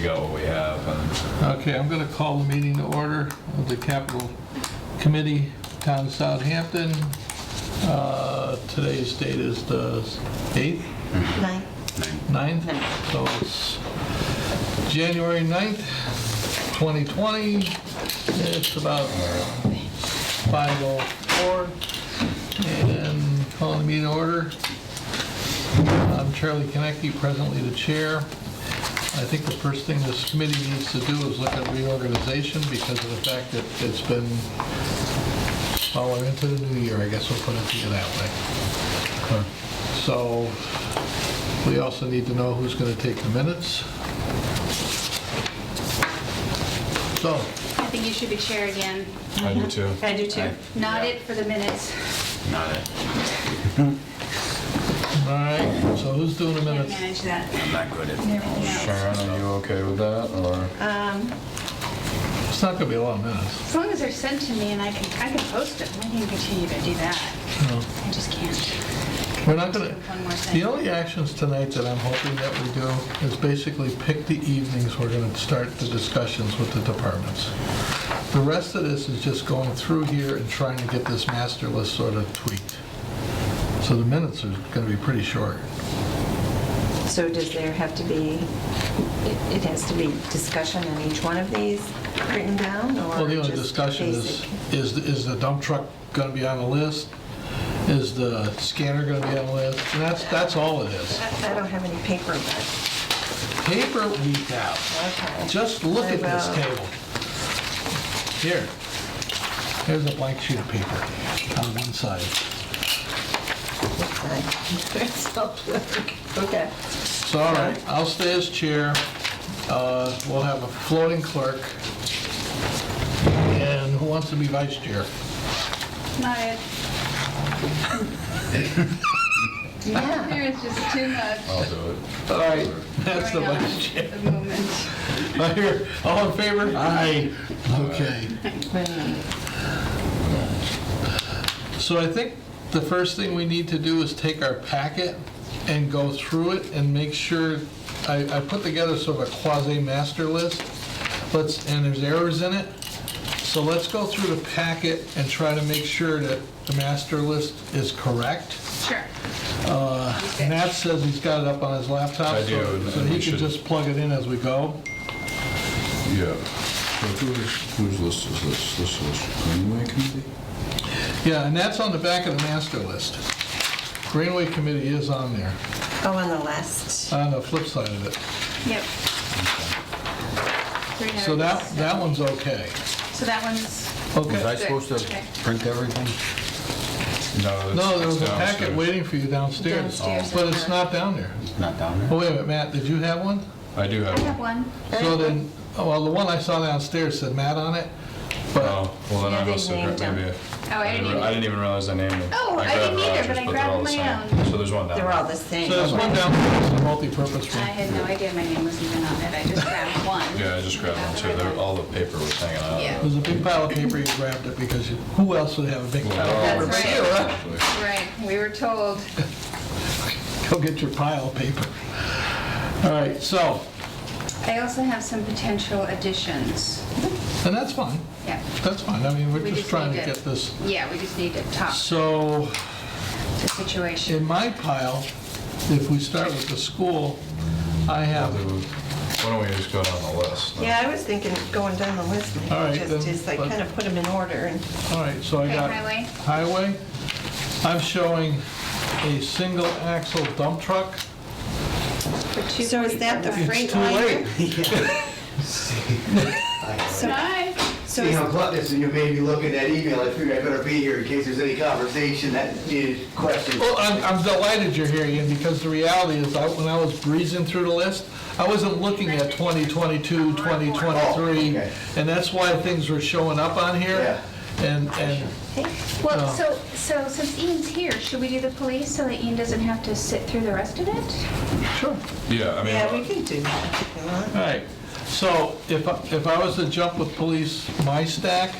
got what we have. And Okay, I'm going to call the meeting to order of the Capital Committee, Town of Southampton. Today's date is the 8th? 9th? So it's January 9th, 2020. It's about 5:04. And calling the meeting to order. I'm Charlie Konecki, presently the chair. I think the first thing this committee needs to do is look at reorganization because of the fact that it's been, well, we're into the new year, I guess we'll put it to you that way. So we also need to know who's going to take the minutes. So. I think you should be chair again. I do too. I do too. Not it for the minutes. Not it. All right, so who's doing the Can't minutes? manage that. I'm not good at Everything else. Sharon, are you okay with that, or? It's not going to be a lot of minutes. As long as they're sent to me and I can post them, I can continue to do that. No. I just can't. We're not going to, One more the thing. only actions tonight that I'm hoping that we do is basically pick the evenings we're going to start the discussions with the departments. The rest of this is just going through here and trying to get this master list sort of tweaked. So the minutes are going to be pretty short. So does there have to be, it has to be discussion on each one of these written down, or Well, the only just discussion basic? is the dump truck going to be on the list? Is the scanner going to be on the list? And that's all it is. I don't have any paper, but, Paper we have. okay. Just look at this Well, table. Here. Here's a blank sheet of paper on one side. Okay. So, all right, I'll stay as chair. We'll have a floating clerk. And who wants to be vice chair? Not it. Yeah. There is just too much I'll do it. All right, that's the going on vice chair. at the moment. Here, all in favor? Aye. Okay. So I think the first thing we need to do is take our packet and go through it and make sure, I put together sort of a quasi-master list, and there's errors in it. So let's go through the packet and try to make sure that the master list is correct. Sure. Matt says he's got it up on his laptop. I do, So and he we can should- just plug it in as we go. Yeah. So whose list is this? This is Greenway Committee? Yeah, and that's on the back of the master list. Greenway Committee is on there, Oh, on the last, on the flip side of it. Yep. So that one's okay. So that one's, Okay. Was I Good. supposed to Okay. print everything? No, there was a it's packet downstairs. waiting for you downstairs, Downstairs. but it's not down there. It's not down Oh, there? wait a minute, Matt, did you have one? I do I have have one. one. So then, well, the one I saw downstairs said Matt on it, but, Oh, well then Yeah, I they must have, named them. maybe. Oh, I didn't even. I didn't even realize I named them. Oh, I grabbed didn't either, Roger's, but I they're grabbed all the my same. own. So there's one down they're there. all the same. so there's one downstairs, a multi-purpose I room. had no idea my name was even on it. I just grabbed one. Yeah, I just grabbed one too. All the paper was hanging out. Yeah. There's a big pile of paper, you grabbed it because who else would have a big pile of paper? That's but right. you, huh? Right, we were told. Go get your pile of paper. All right, so, I also have some potential additions. and that's fine, Yeah. that's fine. I mean, we're We just just trying to need to- get this. Yeah, we just need to talk So, the situation. in my pile, if we start with the school, I have, Why don't we just go down the list? Yeah, I was thinking going down the list, All right, maybe just then, is like but- kind of put them in order and, all right, so I Okay, got highway. highway. I'm showing a single axle dump truck. For two so is that the point five. freight Too late. liner? So, Hi. so See how is- close, so you may be looking at email, I figured I better be here in case there's any conversation that needed questions. Well, I'm delighted you're here, Ian, because the reality is, when I was breezing through the list, I wasn't looking at 2022, 2023, Oh, okay. and that's why things were showing up on here. Yeah. And Well, Oh. so since Ian's here, should we do the police so that Ian doesn't have to sit through the rest of it? sure. Yeah, I mean. yeah, we can do that if you want. All right, so if I was to jump with police, my stack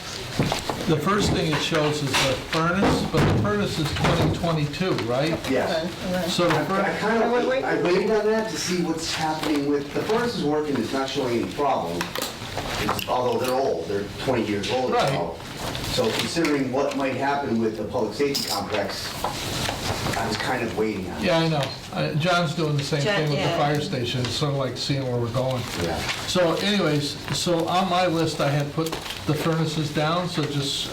The first thing it shows is the furnace, but the furnace is 2022, right? Yes. So the I furnace, kind of, I waited on that to see what's happening with, the furnace is working, it's not showing any problem. Although they're old, they're 20 years old Right. now. So considering what might happen with the public safety complex, I was kind of waiting on it. yeah, I know. John's doing the same John, thing with the yeah. fire station, it's sort of like seeing where we're going. Yeah. So anyways, so on my list, I had put the furnaces down, so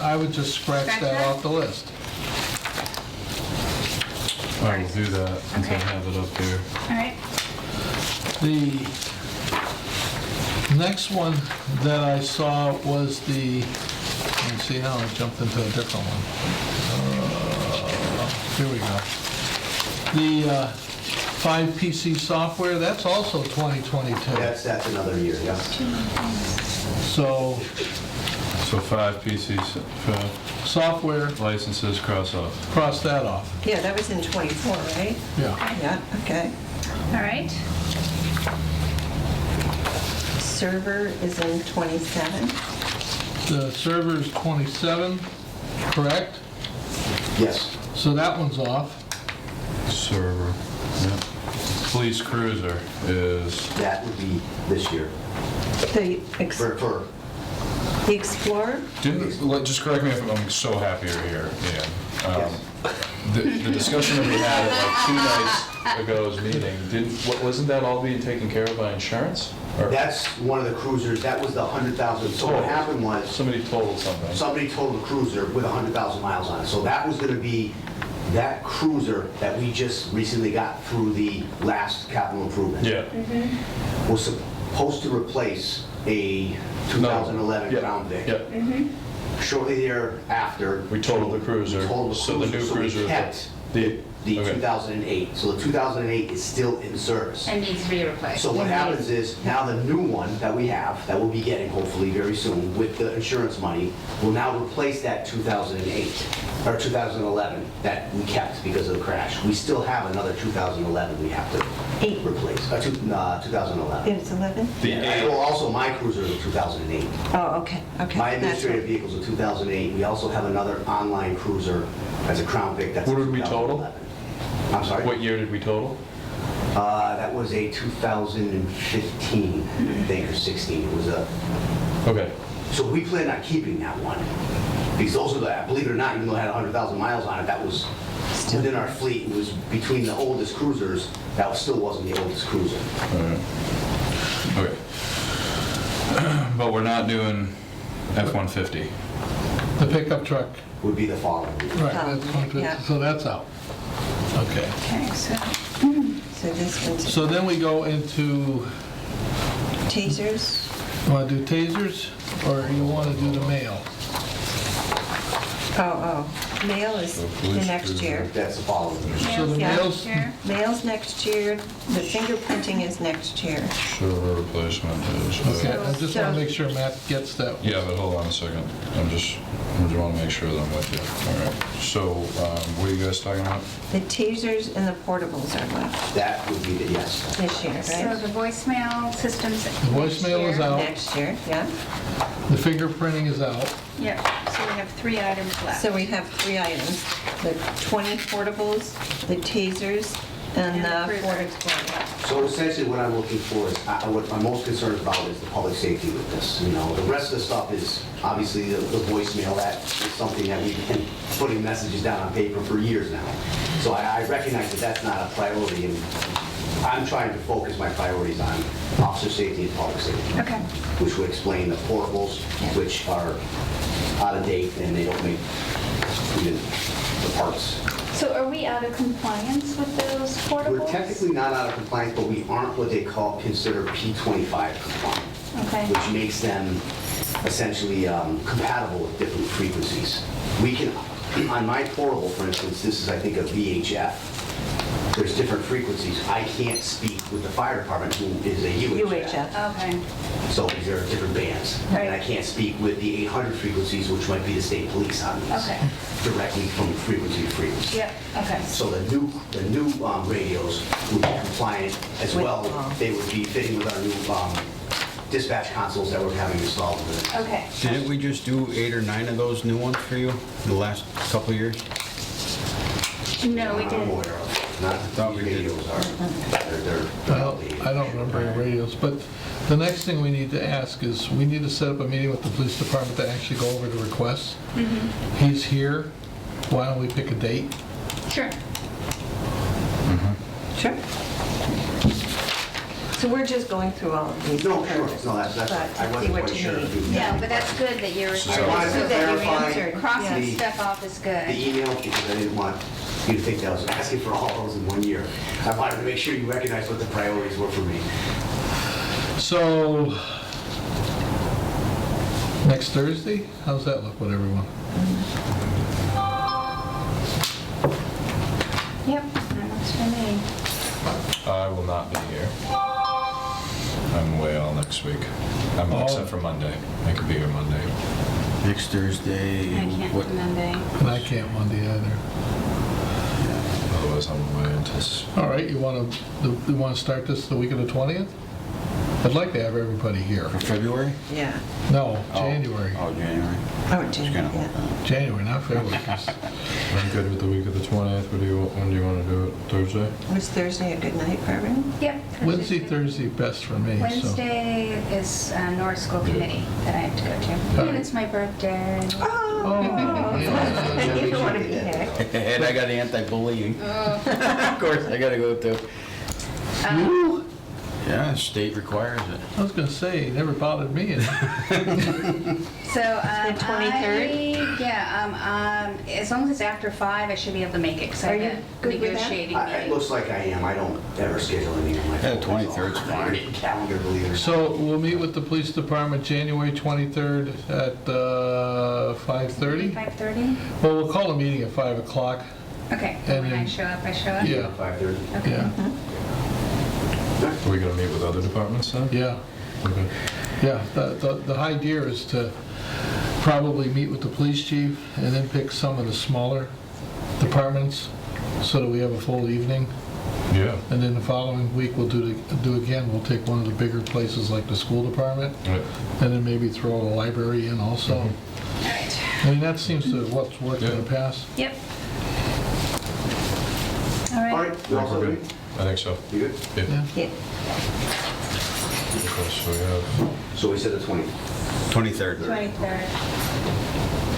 I would just scratch Scratch that that? off the list. All right, we'll do that since I Okay. have it up here. All right. The next one that I saw was the, let me see, now I jumped into a different one. Here we go. The 5 PC software, that's also 2022. That's another year, yeah. So So 5 PCs, software, licenses, cross off. cross that off. Yeah, that was in '24, right? Yeah. Yeah, okay. All right. Server is in '27. The server is 27, correct? Yes. So that one's off. Server, yep. Police cruiser is, That would be this year. The For the Explorer? Just correct me if I'm so happy you're here, Ian. Yes. The discussion that we had at like 2 nights ago's meeting, wasn't that all being taken care of by insurance? Or That's one of the cruisers, that was the 100,000. So what happened was, somebody totaled something? somebody totaled a cruiser with 100,000 miles on it. So that was gonna be that cruiser that we just recently got through the last capital improvement. Yeah. Was supposed to replace a 2011 Yeah, Crown Vic. Yeah, Shortly thereafter. we totaled the cruiser. We totaled the So the new so cruiser. we kept The the okay. 2008. So the 2008 is still in service. And needs to be replaced. So what happens is, now the new one that we have, that we'll be getting hopefully very soon with the insurance money, will now replace that 2008, or 2011 that we kept because of the crash. We still have another 2011 we have to replace, 2011. It's 11? Well, also my cruiser is a 2008. Oh, okay, okay. My That's administrative what- vehicle's a 2008. We also have another online cruiser as a Crown Vic that's a What did we total? 2011. I'm sorry? What year did we total? That was a 2015, I think, or 16. It was a, Okay. so we plan on keeping that one. Because those are the, believe it or not, even though it had 100,000 miles on it, that was within our fleet. It was between the oldest cruisers, that still wasn't the oldest cruiser. all right. Okay. But we're not doing F-150. The pickup truck, Would be the following. right, Oh, that's 150, yeah. so that's out. Okay. Okay, so So this one's So then we go into, tasers. you want to do tasers, or you want to do the mail? Oh, mail is So the police next cruiser. year. That's the following. So the Yeah. mail's, here. Mail's next year, the fingerprinting is next year. Server replacement is, okay, I just want to make sure Matt gets that. yeah, but hold on a second. I just want to make sure that I'm with you. All right. So, what are you guys talking about? The tasers and the portables are left That would be the, yes. this year, So right? the voicemail systems. The voicemail is out. Next year, yeah. The fingerprinting is out. Yep, so we have 3 items left. So we have 3 items, the 20 portables, the tasers, and And the the cruiser. Ford Explorer. So essentially what I'm looking for is, what I'm most concerned about is the public safety with this. You know, the rest of the stuff is obviously the voicemail. That is something that we've been putting messages down on paper for years now. So I recognize that that's not a priority, and I'm trying to focus my priorities on officer safety and public safety. Okay. Which would explain the portables, which are out of date and they don't make even the parts. So are we out of compliance with those portables? We're technically not out of compliance, but we aren't what they consider P25 compliant, Okay. which makes them essentially compatible with different frequencies. We can, on my portable, for instance, this is, I think, a VHF. There's different frequencies. I can't speak with the fire department, who is a UHF. Okay. So these are different bands. Right. And I can't speak with the 800 frequencies, which might be the state police on these. Okay. Directly from frequency to frequency. Yep, okay. So the new radios would be compliant as With, well. They would be fitting with our new dispatch consoles that we're having installed. Okay. Didn't we just do 8 or 9 of those new ones for you the last couple of years? No, we I'm didn't. aware of. Not Thought we did. radios are. They're I don't remember any radios, but the next thing we need to ask is, we need to set up a meeting with the police department to actually go over the requests. He's here, why don't we pick a date? Sure. Sure. So we're just going through all of these. No, sure. No, that's, But I see wasn't what quite you sure. need. if you- Yeah, but that's good that you're, I wanted to Good that you clarify answered. crossing the- stuff off is good. the email, because I didn't want you to think that I was asking for all those in one year. I wanted to make sure you recognized what the priorities were for me. So, next Thursday, how's that look with everyone? Yep, that works for me. I will not be here. I'm away all next week. Oh. Except for Monday. I could be here Monday. Next Thursday. I can't what- do Monday. And I can't Monday either. Otherwise, I'm away until... All right, you want to start this the week of the 20th? I'd like to have everybody here. For February? Yeah. No, Oh. January. Oh, January. Oh, Just January, gonna yeah. hold that. January, not February. 'cause I'm good with the week of the 20th. When do you want to do it? Thursday? Was Thursday a good night for everyone? Yep. Wednesday, good. Thursday, best for me, so. Wednesday is North School Committee that I have to go to. Alright. And it's my birthday. Oh, yeah. You don't want to be here. And I got anti-bullying. Of course, I gotta go to. You? Yeah, state requires it. I was gonna say, it never bothered me. So, The 23rd? as long as it's after 5, I should be able to make it, because I Are you have a good with that? negotiating It meeting. looks like I am. I don't ever schedule anything on my Yeah, phone. 23rd's so fine. I get calendar, believe it or not. So we'll meet with the police department January 23rd at 5:30? 5:30? Well, we'll call a meeting at 5 o'clock. Okay, And when I then- show up, I show up? Yeah, 5:30. Okay. yeah, Are we going to meet with other departments then? yeah. Okay. Yeah, the idea is to probably meet with the police chief and then pick some of the smaller departments so that we have a full evening. Yeah. And then the following week, we'll do again, we'll take one of the bigger places like the school department Right. and then maybe throw the library in also. All right. I mean, that seems to what's worked in the past. Yep. All All right. right, you all We're set? good. I think so. You good? Yeah. Yeah. Yeah. Okay, so we have... So we said the 20th. 23rd. 23rd.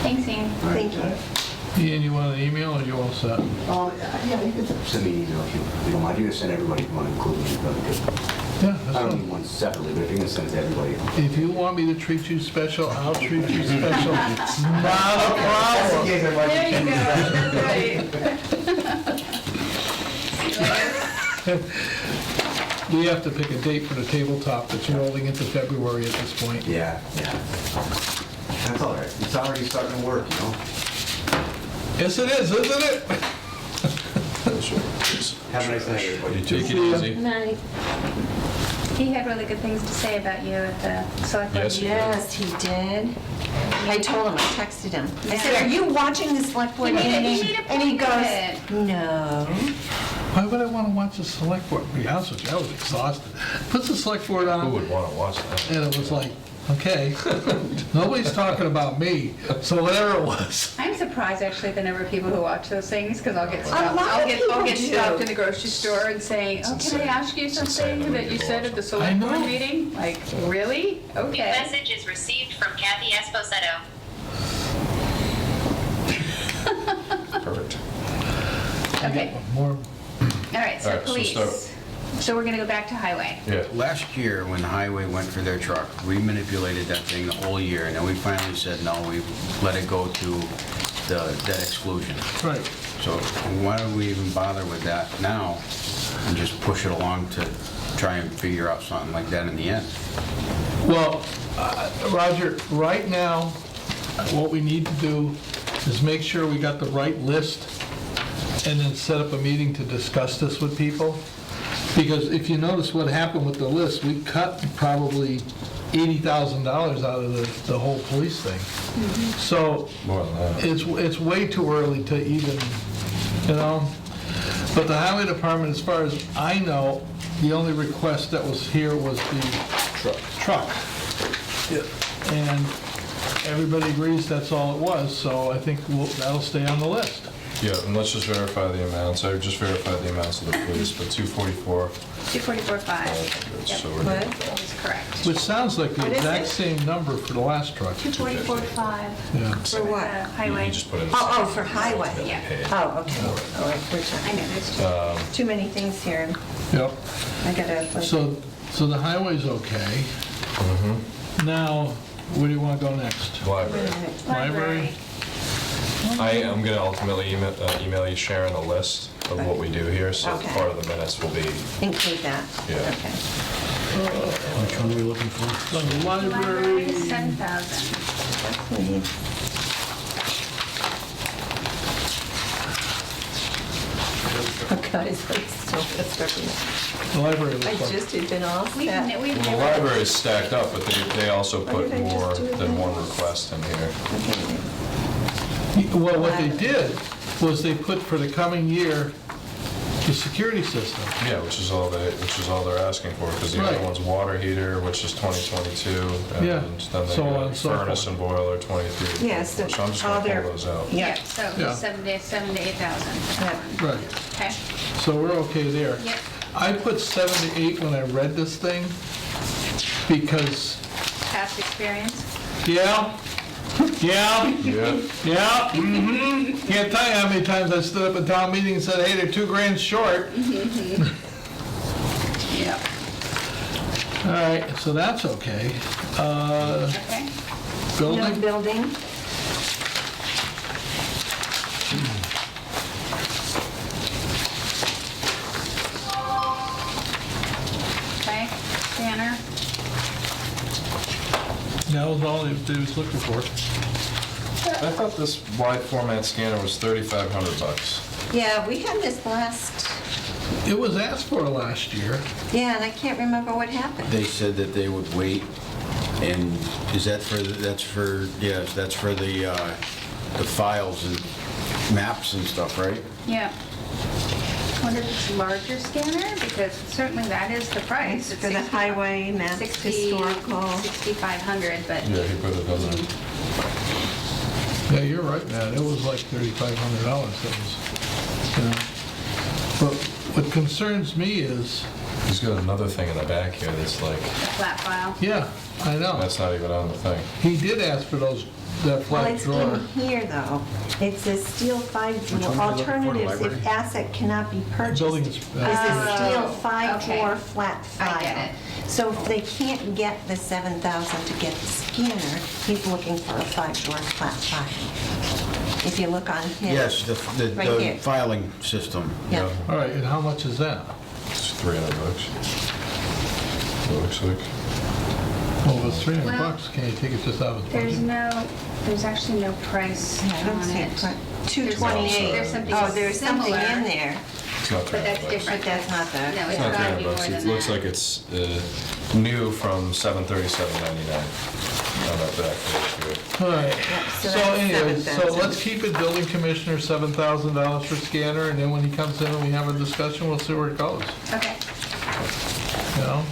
Thanks, Ian. Thank you. Ian, you want an email or you all set? Yeah, you can send me an email if you don't mind. You can send everybody if you want to include me. That'd be good. Yeah, I that's don't fine. need one separately, but if you're going to send it to everybody. If you want me to treat you special, I'll treat you special. Not a problem. There you go, that's right. We have to pick a date for the tabletop that's rolling into February at this point. Yeah. That's all right. It's already starting to work, you know? Yes, it is, isn't it? Have a nice night, everybody. You take it See ya. easy. Night. He had really good things to say about you at the select board Yes, he meeting. Yes, he did. I told him, I texted him. I Yeah. said, are you watching the select board He made a- meeting? he made a And he point of goes, it. no. Why would I want to watch the select board? To be honest with you, I was exhausted. Puts the select board Who on, would want to watch that? and it was like, okay, nobody's talking about me, so whatever it was. I'm surprised actually the number of people who watch those things, because I'll get A stopped. lot of I'll people get do. stopped in the grocery store and saying, oh, can I ask you It's insane something how that many you people said watch at the I select board know. meeting? Like, really? New Okay. message is received from Kathy Esposito. Perfect. Okay, More, all right, All so right, so police. start. So we're gonna go back to highway. Yeah. Last year, when the highway went for their truck, we manipulated that thing the whole year, and then we finally said, no, we let it go to the debt exclusion. right. So why do we even bother with that now and just push it along to try and figure out something like that in the end? Well, Roger, right now, what we need to do is make sure we got the right list and then set up a meeting to discuss this with people. Because if you notice what happened with the list, we cut probably $80,000 out of the whole police thing. So More than that. it's way too early to even, you know? But the highway department, as far as I know, the only request that was here was the truck. And everybody agrees that's all it was, so I think that'll stay on the list. Yeah, and let's just verify the amounts. I just verified the amounts of the police, but 244. 244.5. Yep, So we're good. that is correct. Which sounds like the What is exact it? same number for the last truck. 244.5. Yeah. For what? Highway. You just put in. Oh, for highway. Yeah. Oh, okay. All right, which I know, there's two. too many things here. Yep. I gotta, So the highway's okay. Now, where do you want to go next? Library. Library? I am going to ultimately email you, Sharon, a list of what we do here, so Okay. part of the minutes will be, include that. Yeah. Okay. Which one are we looking for? The Library library. is 7,000. Please. Oh, guys, I'm so pissed off. The library I looks like. just had been all We've set. we've well, the never, library is stacked up, but they also Why put did I just more do it than like one this? request in here. Okay. Well, what they did was they put for the coming year, the security system. Yeah, which is all they're asking for, because the other Right. one's water heater, which is 2022, Yeah, and then they so on got and so furnace forth. and boiler 23. Yes, So I'm just all gonna their- pull those out. Yeah. yeah, so Yeah. 7 to 8,000 for that Yeah. one. Right. Okay, So we're okay there. Yep. I put 7 to 8 when I read this thing because, past experience. yeah, Yeah. Can't tell you how many times I stood up at town meeting and said, hey, they're $2,000 short. Yep. All right, so that's okay. Okay. No Building, building. Okay, scanner. that was all they was looking for. I thought this wide format scanner was $3,500. Yeah, we had this last, It was asked for last year. yeah, and I can't remember what happened. They said that they would wait, and is that for, yes, that's for the files and maps and stuff, right? Yeah. Wonder if it's larger scanner, because certainly that is the price. It's For the 60 highway, maps, 60 historical. 6,500, but Yeah, he put it on there. Yeah, you're right, man, it was like $3,500, that was, you know. But what concerns me is, He's got another thing in the back here that's like, the flat file. yeah, I know, that's not even on the thing. he did ask for that Well, flat it's drawer. in here, though. It says steel 5 Which drawer. one are you looking for, the Alternatives library? if asset cannot be purchased. Building Is is- a steel 5 okay. drawer flat file. I get it. So if they can't get the 7,000 to get the scanner, he's looking for a 5 drawer flat file. If you look on his. Yes, the Right the here. filing system. Yeah. All right, and how much is that? It's $300. It looks like. Well, if it's $300, Well, can you take it just out of the budget? There's actually no price Yeah, I don't on see it. it. 228. There's something Oh, there's something similar, in there, It's not but that's $300. different. but that's not the. No, It's it's not gotta be more $300. than It looks that. like it's new from $737.99 on that back page here. All right, so so that's anyway, so 7,000. let's keep it building commissioner, $7,000 for scanner, and then when he comes in and we have a discussion, we'll see where it goes, Okay, you know?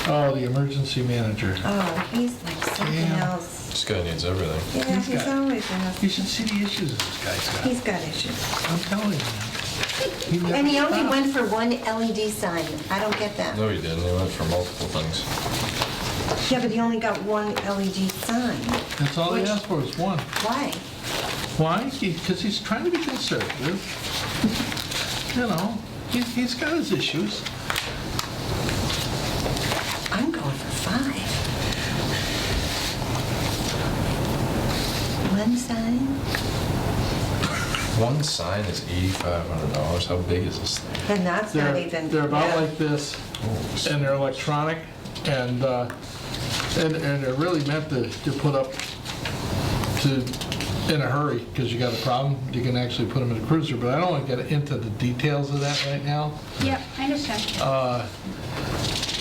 Oh, the emergency manager. Oh, he's like something Yeah. else. This guy needs everything. Yeah, He's he's got- always You in should see the issues this guy's got. He's got issues. I'm telling you, man. He never And he only stops. went for one LED sign. I don't get that. No, he didn't. He went for multiple things. Yeah, but he only got one LED sign. That's all he asked for, is one. Why? Why? Because he's trying to be conservative. You know, he's got his issues. I'm going for 5. One sign? One sign is $8,500. How big is this thing? And that's not even. They're about yeah. like this, and they're electronic, and they're really meant to put up to, in a hurry, because you got a problem, you can actually put them in a cruiser, but I don't want to get into the details of that right now. yep, I understand.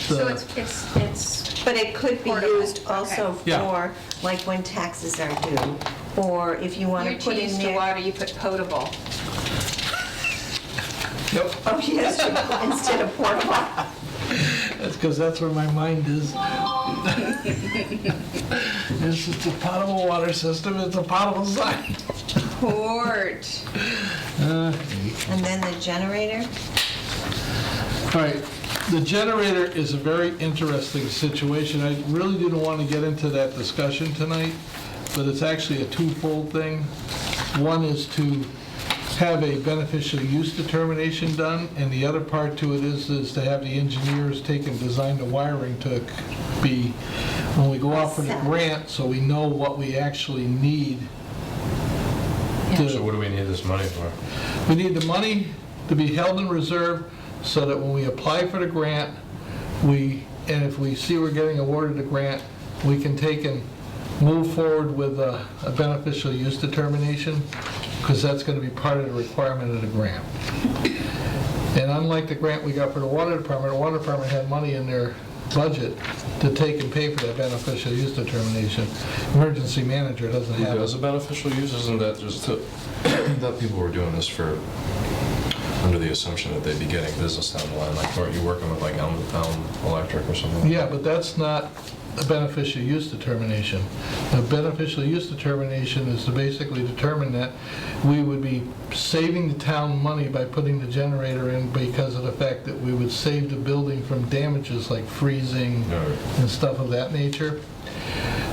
So it's, But it could be Portable, used also okay. Yeah. for, like, when taxes are due, or if you want you're to too put in used to there. water, you put potable. Yep, Oh, yes, instead of portable. that's because that's where my mind is. It's just a potable water system, it's a potable sign. Port. And then the generator? All right, the generator is a very interesting situation. I really didn't want to get into that discussion tonight, but it's actually a twofold thing. One is to have a beneficial use determination done, and the other part to it is to have the engineers take and design the wiring to be, when we go out for the grant, so we know what we actually need. So what do we need this money for? We need the money to be held in reserve so that when we apply for the grant, and if we see we're getting awarded the grant, we can take and move forward with a beneficial use determination, because that's going to be part of the requirement of the grant. And unlike the grant we got for the water department had money in their budget to take and pay for that beneficial use determination. Emergency manager doesn't have As it. a beneficial use, isn't that just to, that people were doing this for, under the assumption that they'd be getting business down the line, like, aren't you working with like Elm Electric or something? Yeah, but that's not a beneficial use determination. A beneficial use determination is to basically determine that we would be saving the town money by putting the generator in because of the fact that we would save the building from damages like freezing and stuff of that nature.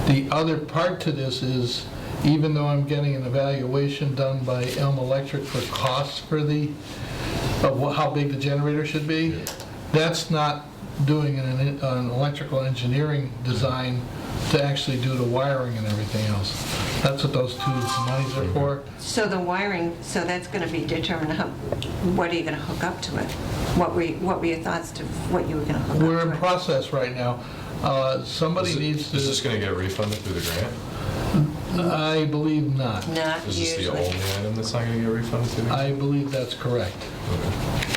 The other part to this is, even though I'm getting an evaluation done by Elm Electric for costs for how big the generator should be, that's not doing an electrical engineering design to actually do the wiring and everything else. That's what those two monies are for. So the wiring, so that's going to be determined, what are you going to hook up to it? What were your thoughts to what you were going to hook up to it? We're in process right now. Somebody needs Is this to, going to get refunded through the grant? I believe not. Not Is this the usually. only item that's not going to get refunded through the grant? I believe that's correct. Okay.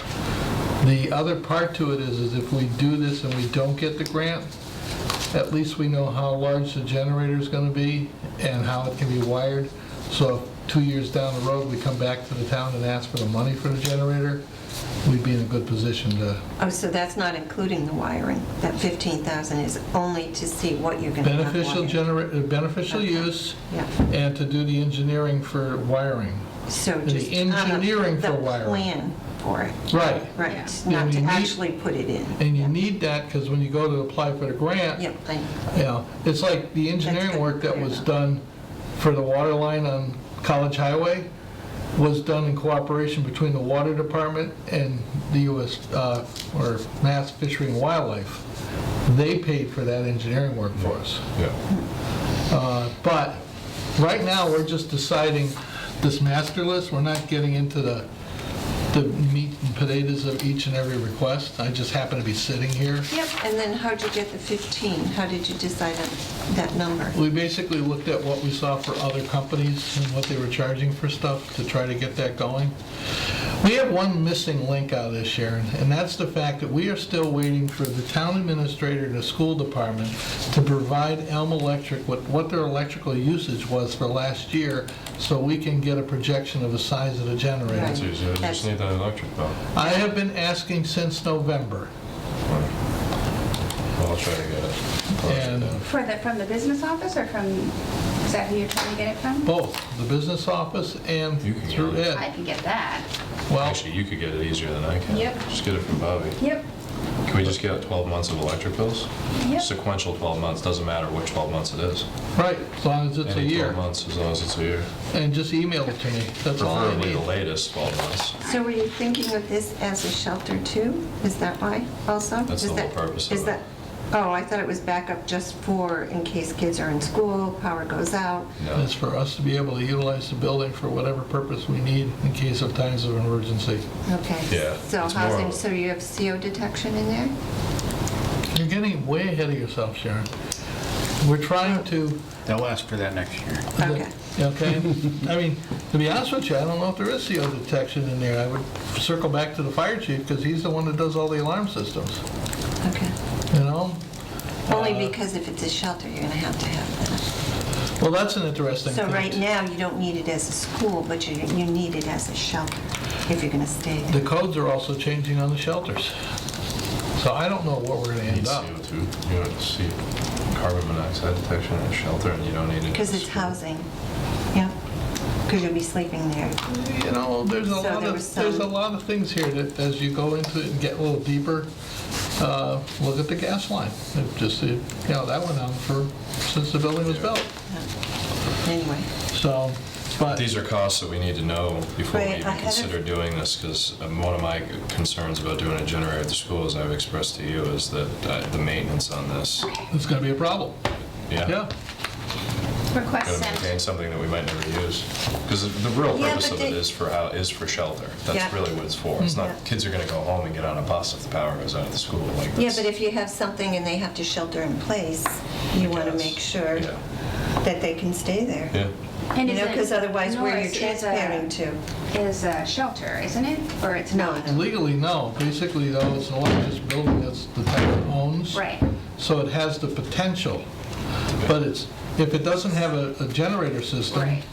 The other part to it is if we do this and we don't get the grant, at least we know how large the generator is going to be and how it can be wired. So if 2 years down the road, we come back to the town and ask for the money for the generator, we'd be in a good position to. Oh, so that's not including the wiring? That 15,000 is only to see what you're going to have wired? Beneficial Okay. use Yeah. and to do the engineering for wiring. So The just engineering for wiring. The plan for it. Right. Right, Yeah. not to You need- actually put it in. And you need that because when you go to apply for the grant, Yep, I know. you know, it's like the engineering good. work that Fair was enough. done for the water line on College Highway was done in cooperation between the water department and the U.S. Or Mass Fishery and Wildlife. They paid for that engineering work for us. Yeah. But right now, we're just deciding this master list. We're not getting into the meat and potatoes of each and every request. I just happen to be sitting here. Yep, and then how'd you get the 15? How did you decide on that number? We basically looked at what we saw for other companies and what they were charging for stuff to try to get that going. We have one missing link out of this, Sharon, and that's the fact that we are still waiting for the town administrator and the school department to provide Elm Electric what their electrical usage was for last year, so we can get a projection of the size of the generator. Right. It's easy, I just need that electric bill. I have been asking since November, Well, I'll try to get it. and From the business office or from, is that who you're trying to get it from? both the business office and You can through get I Ed. can get that. Well, Actually, you could get it easier than I can. Yep. Just get it from Bobby. Yep, Can we just get 12 months of electric bills? Yep. Sequential 12 months, doesn't matter which 12 months it is. right, as long as it's a Any 12 year. months, as long as it's a year. And just email it to me. That's all I Preferably need. the latest 12 months. So were you thinking of this as a shelter too? Is that why also? That's Is the whole that- purpose of is it. that- Oh, I thought it was backup just for in case kids are in school, power goes out. No. It's for us to be able to utilize the building for whatever purpose we need in case of times of emergency. Okay. Yeah, So it's more housing, of a- so you have CO detection in there? You're getting way ahead of yourself, Sharon. We're trying to, They'll ask for that next year. Okay. okay? I mean, to be honest with you, I don't know if there is CO detection in there. I would circle back to the fire chief because he's the one that does all the alarm systems, Okay. you know? Only because if it's a shelter, you're going to have that. Well, that's an interesting So thing. right now, you don't need it as a school, but you need it as a shelter. if you're gonna stay The there. codes are also changing on the shelters. So I don't know what we're gonna You need end up. CO2, you don't see carbon monoxide detection in a shelter, and you don't need it. Because it's housing, yeah, because you'll be sleeping there. You know, there's a So lot there of, was some- there's a lot of things here that, as you go into it and get a little deeper, look at the gas line. It just, you know, that went on since the building was built. Anyway, So, but, These are costs that we need to know before we Right, even I had a- consider doing this, because one of my concerns about doing a generator at the school, as I've expressed to you, is that the maintenance on this. it's gonna be a problem. Yeah. Request Gotta sent. maintain something that we might never use. Because the real Yeah, purpose but of it they- is for shelter. Yeah. That's really what it's for. It's not, Yeah. kids are gonna go home and get on a bus if the power goes out at the school, like yeah, that's. but if you have something and they have to shelter in place, you want to Yes. make sure Yeah. that they can stay there. Yeah. And You is know, it- because otherwise where you're Norris is transferring to. Is a shelter, isn't it? Or it's No, not? no. Legally, no. Basically, though, it's an electric building that's the town owns. Right. So it has the potential, but if it doesn't have a generator system, Right.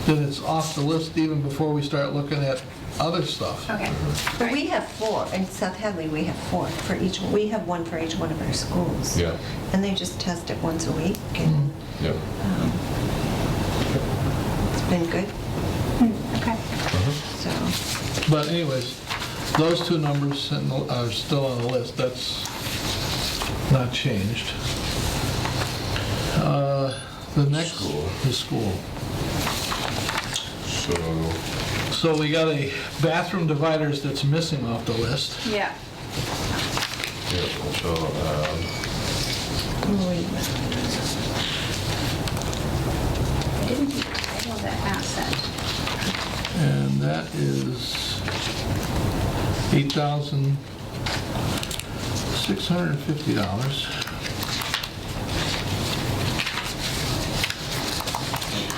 then it's off the list even before we start looking at other stuff. Okay. But we have 4, in South Hadley, we have 4 for each, we have 1 for each one of our schools. Yeah. And they just test it once a week, and Yeah. it's been good, Okay. so. But anyways, those two numbers are still on the list. That's not changed. The next School. is school. So, So we got a bathroom dividers that's missing off the list. Yeah. yeah, so, Wait a minute. I didn't title that asset. And that is $8,650.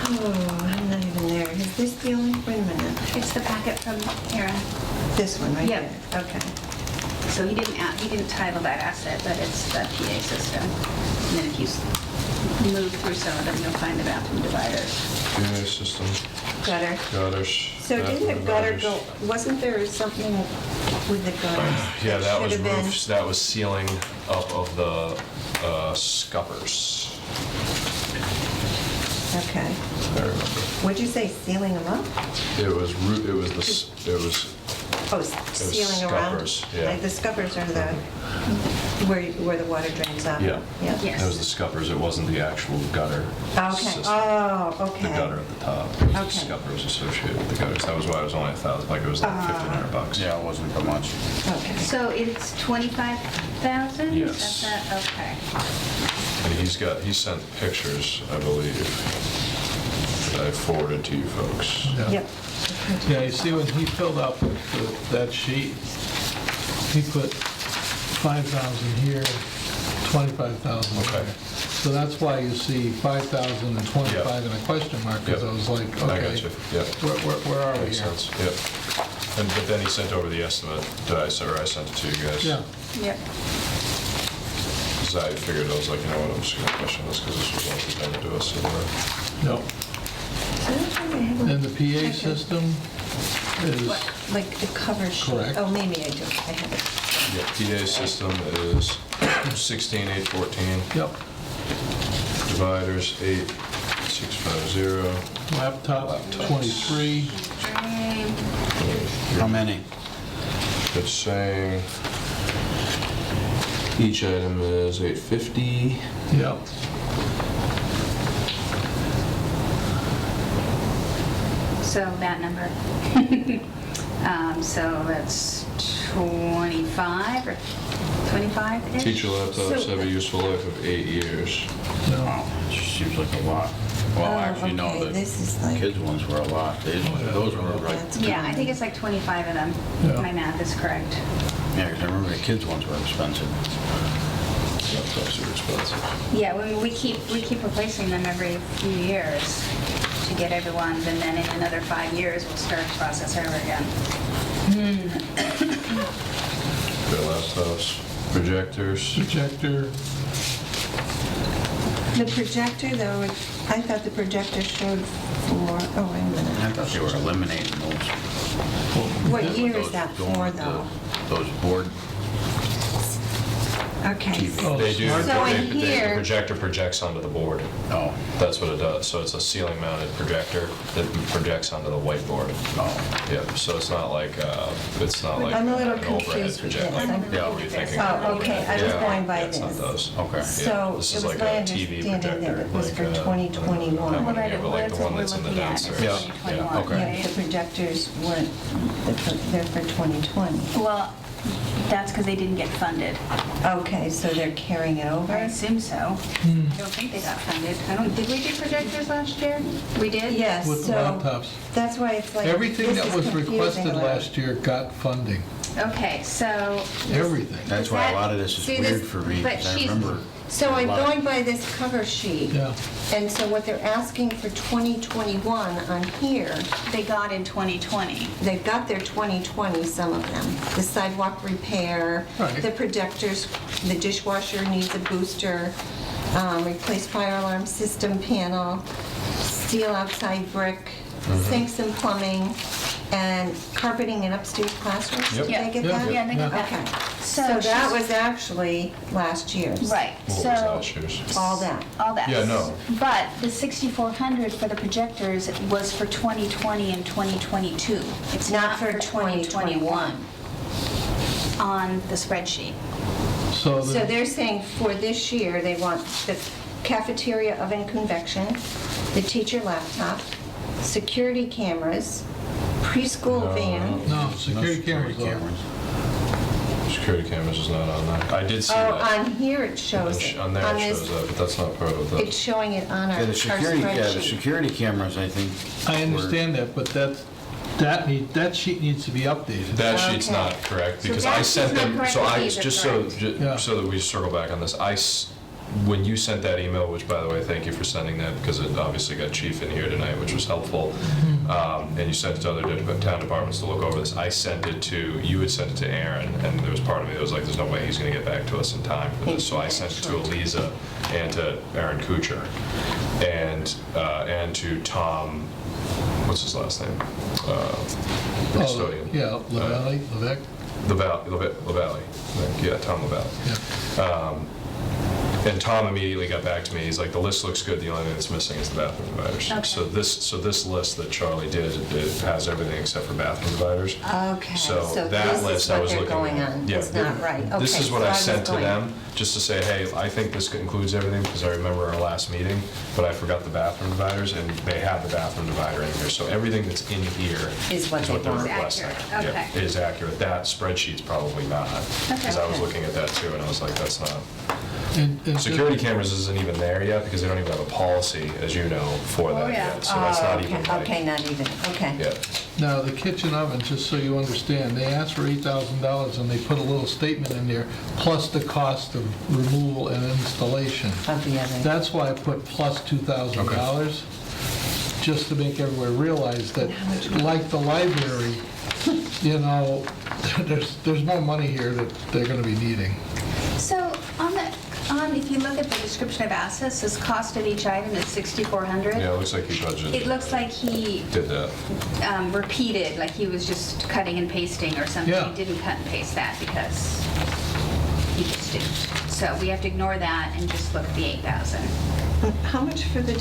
Oh, I'm not even there. Is this the only, wait a minute. It's the packet from Aaron. This one right Yep. there? Okay. So he didn't title that asset, but it's the PA system. And then if you move through some of them, you'll find the bathroom dividers. PA system, Gutter. gutters. So didn't the bathroom gutter dividers. go, wasn't there something with the gutters? Yeah, that was should have been- roofs, that was sealing up of the scuppers, Okay. I remember. What'd you say, sealing them up? It was, it was Oh, sealing around? scuppers, yeah. Like the scuppers are the, where the water drains out? Yeah. Yeah. Yes. It was the scuppers, it wasn't the actual gutter Okay, system. oh, okay. The gutter at the top, it was the Okay. scuppers associated with the gutters. That was why it was only 1,000, like it was like $1,500. Yeah, it wasn't for much. Okay. So it's 25,000? Yes. Okay. And he sent pictures, I believe, that I forwarded to you folks. Yep. Yeah, you see when he filled out that sheet, he put 5,000 here, 25,000 Okay. there. So that's why you see 5,000 and 25 Yeah. and a question mark, because I Yep. was like, I got okay, you, yeah. where are we Makes here? sense, yep. But then he sent over the estimate, I sent it to you guys. Yeah, Yep. Because I figured, I was like, you know what, I'm just gonna question this, because this was all presented to us. no. And the PA system is, Like the cover sheet? Correct. Oh, maybe I do, I have it. Yeah, PA system is 16,814, yep, dividers 8,650. laptop, Laptops. 23, How many? It's saying each item is 850. yep. So that number. So that's 25 or 25-ish? Teacher laptops So- have a useful life of 8 years. Wow, it just seems like a lot. Well, Oh, actually, no, okay, the this is like. kids' ones were a lot. Those were like, That's Yeah, I think it's like 25 of them. Yeah. My math is correct. yeah, 'cause I remember the kids' ones were expensive. Laptops are expensive. Yeah, we keep replacing them every few years to get everyone, and then in another 5 years, we'll start the process over again. Got laptops, projectors. Projector, The projector, though, I thought the projector showed for, oh, wait a I minute. thought they were eliminating those. What year is Those that going for, with though? Those board, Okay. Oh, They do, smart. So in the here- projector projects onto the board. oh, That's what it does. So it's a ceiling mounted projector that projects onto the whiteboard. oh. Yeah, so it's not like I'm a little an overhead confused with projector. this. Yeah, what are you thinking? Oh, okay, I was Yeah, going by yeah, it's not this. those. Okay. So This it is was like my a TV understanding that projector, it was like for a- 2021. That one Right, here, but like the that's what one that's we're in the looking at, is downstairs. 2021. Okay. The projectors weren't, they're for 2020. Well, that's because they didn't get funded. Okay, so they're carrying it I over? assume so. I don't think they got funded. Did we do projectors last year? We did? Yes, With the so laptops. that's why it's like, Everything this that is was confusing requested a lot. last year got funding. Okay, so. Everything. That's why a lot of this is See, weird this- for me, but because I she's- remember. So I'm a lot. going by this cover sheet. Yeah. And so what they're asking for 2021 on here, They got in 2020. they've got their 2020, some of them. The sidewalk repair, Right. the projectors, the dishwasher needs a booster, replace fire alarm system panel, steel outside brick, sinks and plumbing, and carpeting in upstairs classrooms. Did Yeah. they get Yeah. that? Yeah, they got that. Okay. So So that she's- was actually last year's. Right, What was so. last year's? All that. All that. Yeah, no. But the 6,400 for the projectors was for 2020 and 2022. It's not for 2021 on the spreadsheet. So So they're saying for this year, they want the cafeteria oven convection, the teacher laptop, security cameras, preschool van. no, security cameras. though. Security cameras is not on that. I did see Oh, that. on here it shows it. On there it this- shows that, but that's not part of It's the, showing it on our Yeah, the security, yeah, the spreadsheet. security cameras, I think. I were- understand that, but that sheet needs to be updated. that sheet's Okay. not correct, So because that I sheet's sent not them, correct, so but I, these are just so, correct. Yeah. so that we circle back on this, when you sent that email, which by the way, thank you for sending that, because it obviously got Chief in here tonight, which was helpful, and you sent it to other town departments to look over this, I sent it to, you had sent it to Aaron, and there was part of me that was like, there's no way he's gonna get back to us in time for this, so I sent it to Eliza and to Aaron Kuchar, and to Tom, what's his last name? The custodian. Yeah, LaValle, Levesque. LaValle. Yeah, Tom LaValle. Yeah. And Tom immediately got back to me. He's like, the list looks good. The only thing that's missing is the bathroom dividers. Okay. So this list that Charlie did, it has everything except for bathroom dividers. Okay, So so that this is list I what was they're looking going at. on. Yeah, It's not right. This Okay, is what so I I was sent to going- them, just to say, hey, I think this includes everything, because I remember our last meeting, but I forgot the bathroom dividers, and they have the bathroom divider in here. So everything that's in here Is what they they're want. requesting. Accurate, Yeah, okay. is accurate. That spreadsheet's probably not, because I was Okay. looking at that too, and I was like, that's not. And Security cameras isn't even there yet, because they don't even have a policy, as you know, for Oh, that yeah. yet. So that's not Oh, even okay, like. okay, not even, okay. Yeah. Now, the kitchen oven, just so you understand, they asked for $8,000 and they put a little statement in there, plus the cost of removal and installation. Of the oven. That's why I put plus $2,000, just to make everyone realize that, like the library, you know, there's more money here that they're gonna be needing. So if you look at the description of assets, this cost of each item is 6,400. Yeah, it looks like he budgeted. It looks like he Did that. repeated, like he was just cutting and pasting or something. Yeah. He didn't cut and paste that because he just didn't. So we have to ignore that and just look at the 8,000. How much for the,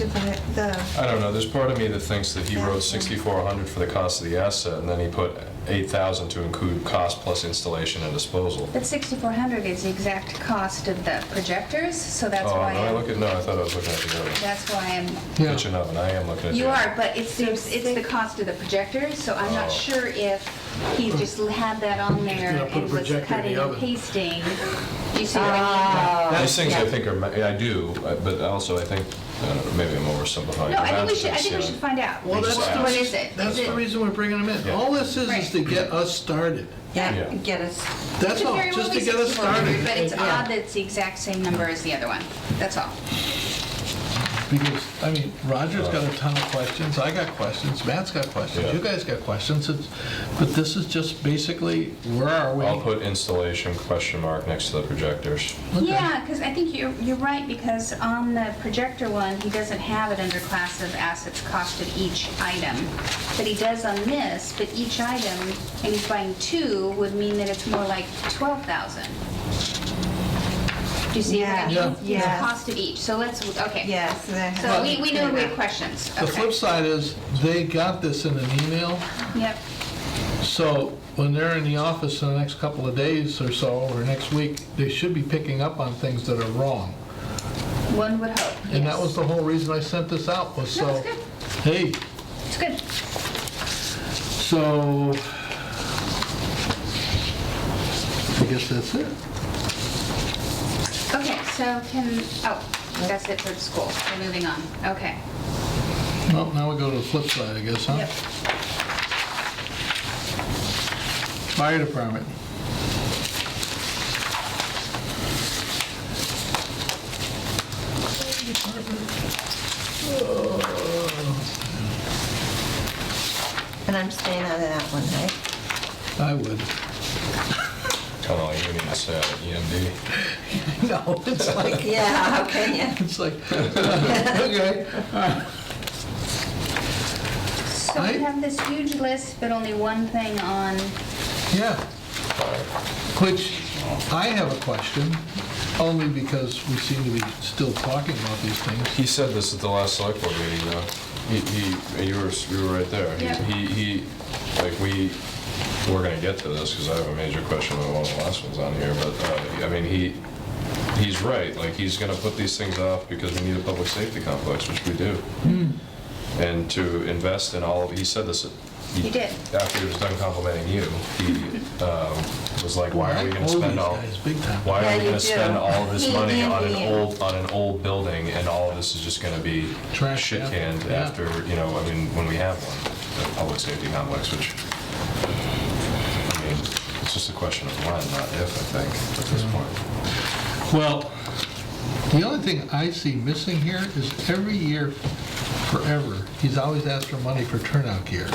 I don't know, there's part of me that thinks that he wrote 6,400 for the cost of the asset, and then he put 8,000 to include cost plus installation and disposal. That 6,400 is the exact cost of the projectors, so that's Oh, why no, I thought I was looking at the other. that's why I'm. Yeah. Kitchen oven, I am looking at the You other. are, but it's the cost of the projectors, so I'm not sure if he just had that on there Yeah, put a and was projector in the cutting and oven. pasting. Do you see what I mean? These things I think are, I do, but also I think, I don't know, maybe I'm oversimplifying. No, I think we Imagine should, I think we this, should you know. find out. Well, that's What is it? That's Is it? the reason we're bringing them in. Yeah. All this is Right. to get us started. yeah, Yeah. get us, That's Could all, very well just be to get us 6,400, started. but it's Yeah. odd that it's the exact same number as the other one. That's all. Because, I mean, Roger's got a ton of questions, I got questions, Matt's got questions, Yeah. you guys got questions, but this is just basically, where are we? I'll put installation question mark next to the projectors. Okay. Yeah, because I think you're right, because on the projector one, he doesn't have it under class of assets cost of each item. But he does on this, but each item, and he's buying two, would mean that it's more like 12,000. Do you see what I mean? Yeah. The Yes. cost of each, so let's, okay. Yes. So we know we have questions, The okay. flip side is, they got this in an email, Yep, so when they're in the office in the next couple of days or so, or next week, they should be picking up on things that are wrong. one would hope, yes. And that was the whole reason I sent this out, was No, so, it's good, hey, it's good. so, I guess that's it. Okay, so that's it for the school, we're moving on, okay. Well, now we go to the flip side, I guess, huh? Yep. Fire department. And I'm staying out of that one, right? I would. Kind of like we need to say at EMD. No, it's like, Yeah, how can you? it's like, okay, all right. So we have this huge list, but only one thing on, Yeah. Which, I have a question, only because we seem to be still talking about these things. He said this at the last select board meeting, though. You were right there. Yeah. We're gonna get to this, because I have a major question about one of the last ones on here, but, I mean, he's right, like, he's gonna put these things off because we need a public safety complex, which we do. And to invest in all, he said this. He did. After he was done complimenting you, he was like, why are we gonna I owe spend these all, guys big time. why Yeah, are we you gonna do. spend all of this He money and on an you. old building, and all of this is just gonna be Trash, shit yeah. canned Yeah. after, I mean, when we have one, a public safety complex, which, I mean, it's just a question of when, not if, I think, at this point. Well, the only thing I see missing here is every year, forever, he's always asked for money for turnout gear.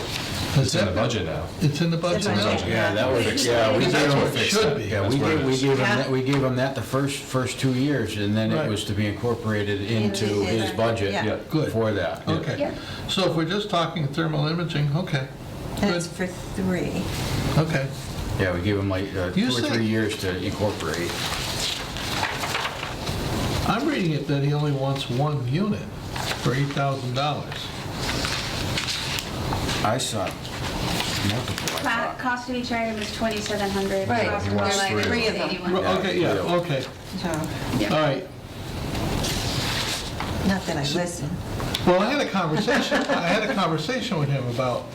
It's in the budget now. It's in the budget It's in the now? budget. Yeah, that was, Fix yeah, that. we That's gave what them, it should be. yeah, That's what it we is. gave them Yeah. that, we gave them that the first 2 years, and then Right. it was to be incorporated into Into his his- budget yeah. Yeah. Good. for that. Okay, Yeah. so if we're just talking thermal imaging, okay, That's good, for 3. okay. Yeah, we gave them like 2 You or said- 3 years to incorporate. I'm reading it that he only wants one unit for $8,000. I saw multiple, I thought. Cost of each item is $2,700. Right. Cost He of wants one item three is of them. $81. Well, okay, yeah, Yeah. okay, So, Yeah. all right. not that I listen. Well, I had a conversation with him about,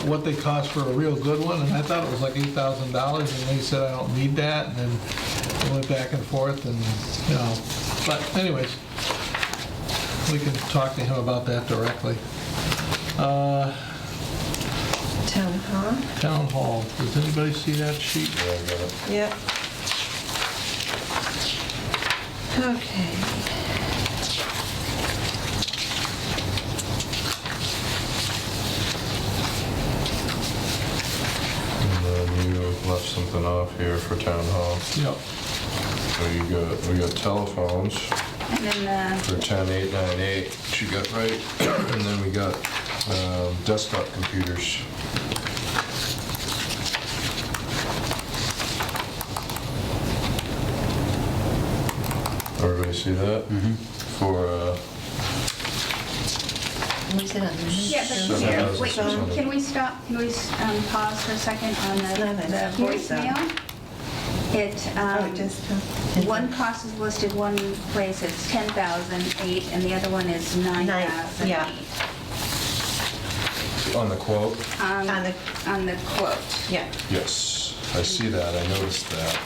what they cost for a real good one, and I thought it was like $8,000, and he said, I don't need that, and then we went back and forth, and, but anyways, we can talk to him about that directly. Town hall? Town hall, does anybody see that sheet? Yeah, I got it. Yep. Okay. And then you left something off here for town hall. Yep. So we got telephones And then for 10,898, which you got right. And then we got desktop computers. Everybody see that? For, Was it on the? yeah, but So here, that was wait, something. can we stop, pause for a second on It's not the in here, voicemail? It, Oh, just, one cost is listed one place, it's 10,008, and the other one is 9,008. yeah. on the quote? On the, On the quote. yeah. Yes, I see that, I noticed that.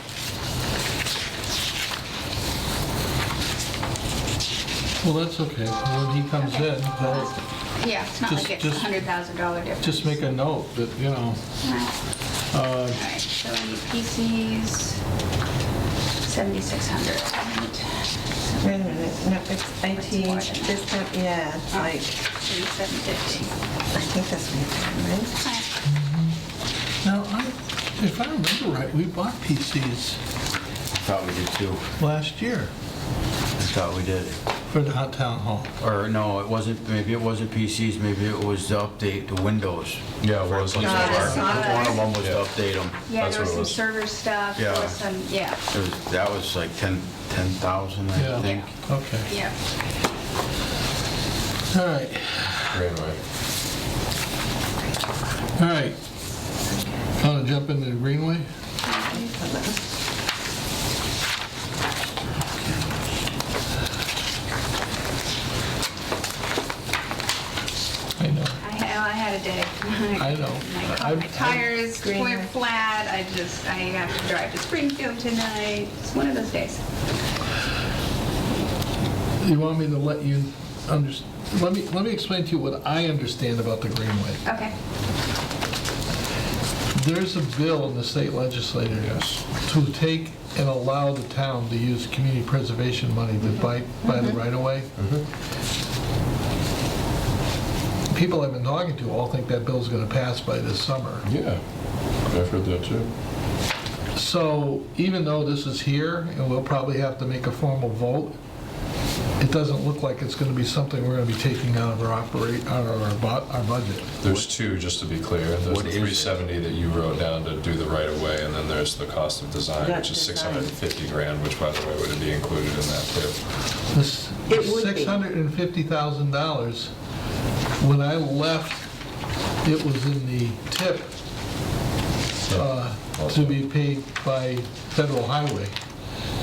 Well, that's okay, when he comes in, he'll Yeah, it's not like it's a Just- $100,000 difference. just make a note that, All right, so we need PCs, 7,600. Wait a minute, no, it's IT, more than this time, yeah, it's like, 3,750. I think that's what it Now, if I remember right, we bought PCs Thought we did too. last year Thought we did. for the hot town hall. Or no, it wasn't, maybe it wasn't PCs, maybe it was to update the Windows. Yeah, it was. For a bunch of Yeah, departments. One of them was Yeah. to update them. Yeah, That's there was what it some was. server stuff, there Yeah. was some, yeah, That was like 10,000, Yeah. I think. Okay, yeah. all right, Greenway. all right. Want to jump into the Greenway? I know. I had a day. I know. My tires Green. went flat, I have to drive to Springfield tonight. It's one of those days. You want me to let you let me explain to you what I understand about the Greenway. Okay. There's a bill in the state legislature to take and allow the town to use community preservation money to buy the right-of-way. People I've been talking to all think that bill's gonna pass by this summer. Yeah, I've heard that too. So even though this is here, and we'll probably have to make a formal vote, it doesn't look like it's gonna be something we're gonna be taking out of our budget. There's two, just to be clear. There's What the is it? 370 that you wrote down to do the right of way, and then there's the cost of design, That's which is design. 650 grand, which by the way would be included in that too. This It would be. $650,000, when I left, it was in the tip to be paid by federal highway.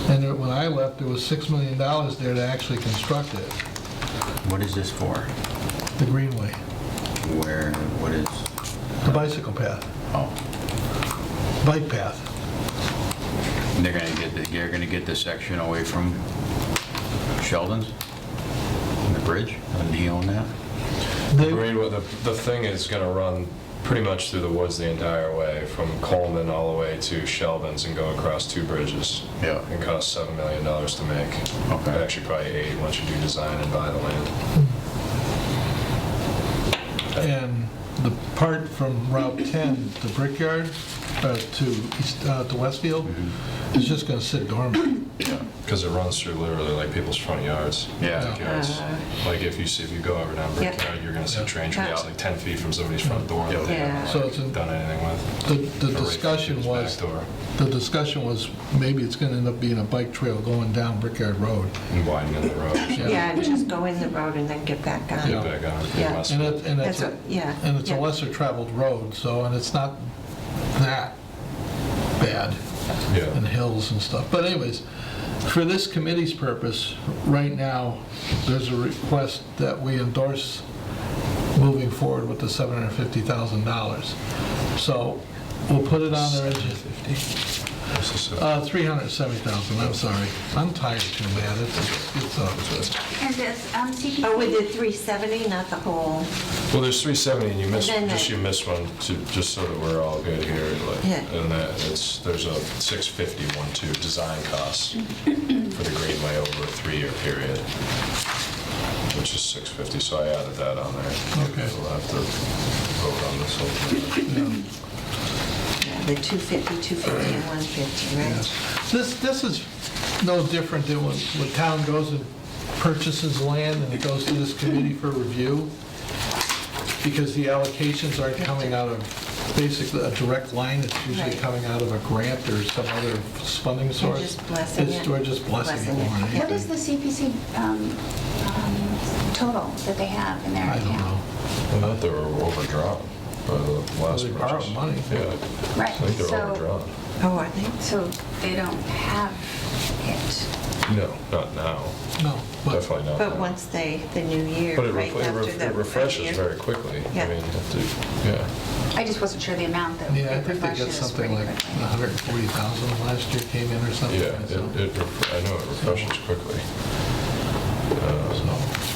And when I left, there was $6 million there to actually construct it, What is this for? the Greenway, Where, what is, the bicycle path, oh, bike path. they're gonna get the section away from Sheldon's? The bridge? And do you own that? They- Greenway, the thing is gonna run pretty much through the woods the entire way, from Coleman all the way to Sheldon's and go across two bridges. Yeah. It costs $7 million to make. Okay. Actually, probably 8 once you do design and buy the land. And the part from Route 10 to Brickyard, to Westfield, is just gonna sit dormant. Because it runs through literally like people's front yards. Yeah. Backyards. Like if you go over down Yep. Brickyard, you're gonna see Yep. train tracks like 10 feet from somebody's front door that they Yeah. haven't So it's in- done anything with. The Or right from discussion people's was, back door. maybe it's gonna end up being a bike trail going down Brickyard Road. And widening the road. Yeah, and just go in the road and then get back on. Get back on. Yeah. West. And it's That's what, yeah. And it's a yeah. lesser traveled road, so, and it's not that bad in Yeah. hills and stuff. But anyways, for this committee's purpose, right now, there's a request that we endorse moving forward with the $750,000. So we'll put it on our agenda. What's this? 370,000, I'm sorry. I'm tired too bad. It's And this, CPC. Oh, we did 370, not the whole, Well, there's 370 and you missed, And then you missed one, just so that we're all good here. Like, Yeah. and there's a 650 design cost for the Greenway over a 3-year period, which is 650, so I added that on there. Okay. We'll have to vote on this whole thing. the 250, 250, and 150, right? This is no different than when town goes and purchases land and it goes to this committee for review, because the allocations aren't coming out of basically a direct line, it's usually Right. coming out of a grant or some other funding source. just blessing it. We're just blessing it Blessing it. more than What is anything. the CPC total that they have in their I account? don't know. I thought they were overdrawn by the last They borrowed purchase. money. Yeah, Right, I think they're so, overdrawn. Oh, are they? so they don't have it. No, not now. No, but Definitely not But now. once the new year, But it right after the it refreshes year. very quickly. Yeah. I mean, you have to, yeah. I just wasn't sure the amount that yeah, I it think they got refreshes something pretty like quickly. 140,000 last year came in or something. Yeah, so- I know it refreshes quickly.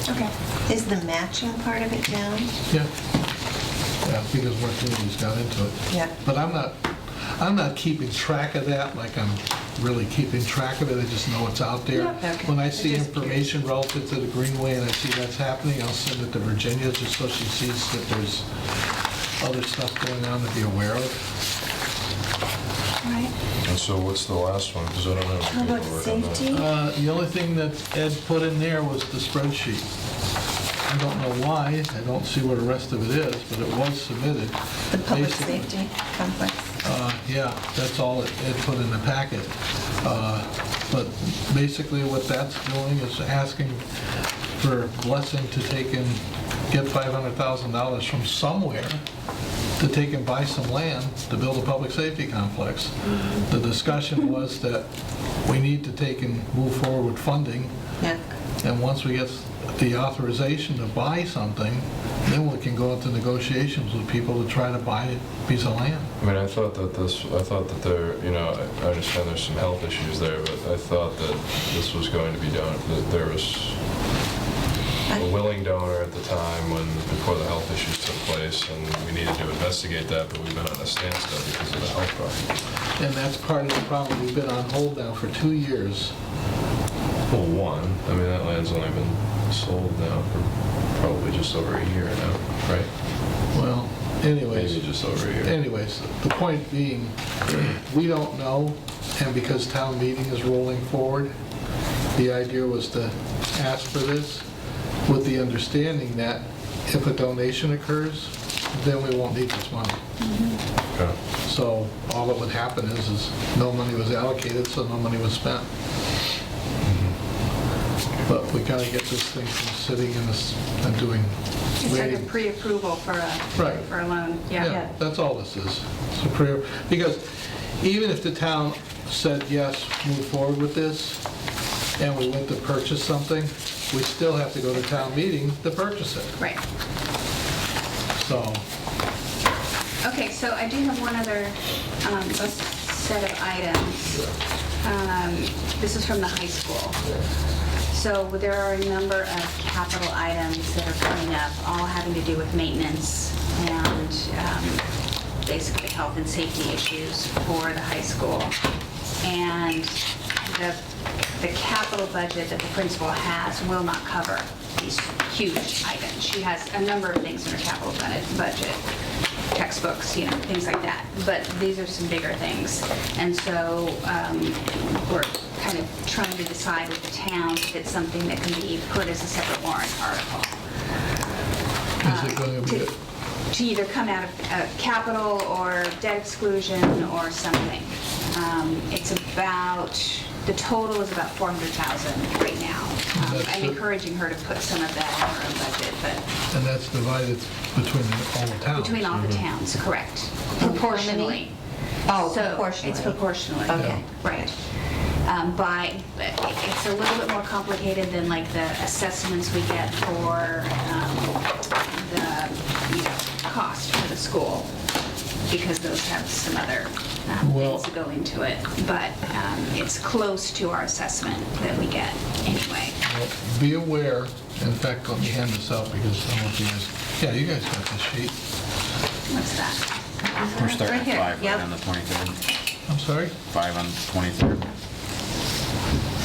Okay. Is the matching part of it down? Yeah, yeah, because more communities got into it. Yeah. But I'm not keeping track of that, like I'm really keeping track of it, I just know it's out there. Yep. Okay. When I see Just information relative to the Greenway and I see that's happening, I'll send it to Virginia, just so she sees that there's other stuff going on to be aware of. Right. And so what's the last one? Because I don't have How any about paperwork on that. safety? The only thing that Ed put in there was the spreadsheet. I don't know why, I don't see where the rest of it is, but it was submitted. The public Basically, safety complex. Yeah, that's all it put in the packet. But basically what that's doing is asking for blessing to take and get $500,000 from somewhere to take and buy some land to build a public safety complex. The discussion was that we need to take and move forward with funding, Yeah. and once we get the authorization to buy something, then we can go into negotiations with people to try to buy a piece of land. I mean, I thought that there, you know, I understand there's some health issues there, but I thought that this was going to be done, that there was a willing donor at the time before the health issues took place, and we needed to investigate that, but we've been on a standstill because of the health problem. And that's part of the problem. We've been on hold now for 2 years. Well, one, I mean, that land's only been sold now for probably just over a year now, right? Well, anyways. Maybe just over a year. Anyways, the point being, we don't know, and because town meeting is rolling forward, the idea was to ask for this with the understanding that if a donation occurs, then we won't need this money. Okay. So all that would happen is no money was allocated, so no money was spent. But we gotta get this thing from sitting in this and doing, It's like a waiting. pre-approval for Right. a loan, yeah. Yeah, that's all this is. So because even if the town said, yes, move forward with this, and we went to purchase something, we still have to go to town meeting to purchase it. Right. So, Okay, so I do have one other set of items. This is from the high school. So there are a number of capital items that are coming up, all having to do with maintenance and basically health and safety issues for the high school. And the capital budget that the principal has will not cover these huge items. She has a number of things in her capital budget, textbooks, you know, things like that. But these are some bigger things. And so we're kind of trying to decide with the town if it's something that can be put as a separate warrant article. is it gonna be, To either come out of capital or debt exclusion or something. It's about, the total is about $400,000 right now. That's I'm it. encouraging her to put some of that in her own budget, but and that's divided between all the towns? between all the towns, correct. Proportionally. Oh, So proportionally. it's proportionally. Okay. Right. It's a little bit more complicated than like the assessments we get for the, you know, cost for the school, because those have some other Well- things that go into it. But it's close to our assessment that we get anyway. Well, be aware, in fact, let me hand this out because I don't know if you guys, yeah, you guys got this sheet. What's that? We're starting Right at here, 5 yep. right on the 23rd. I'm sorry? 5 on the 23rd.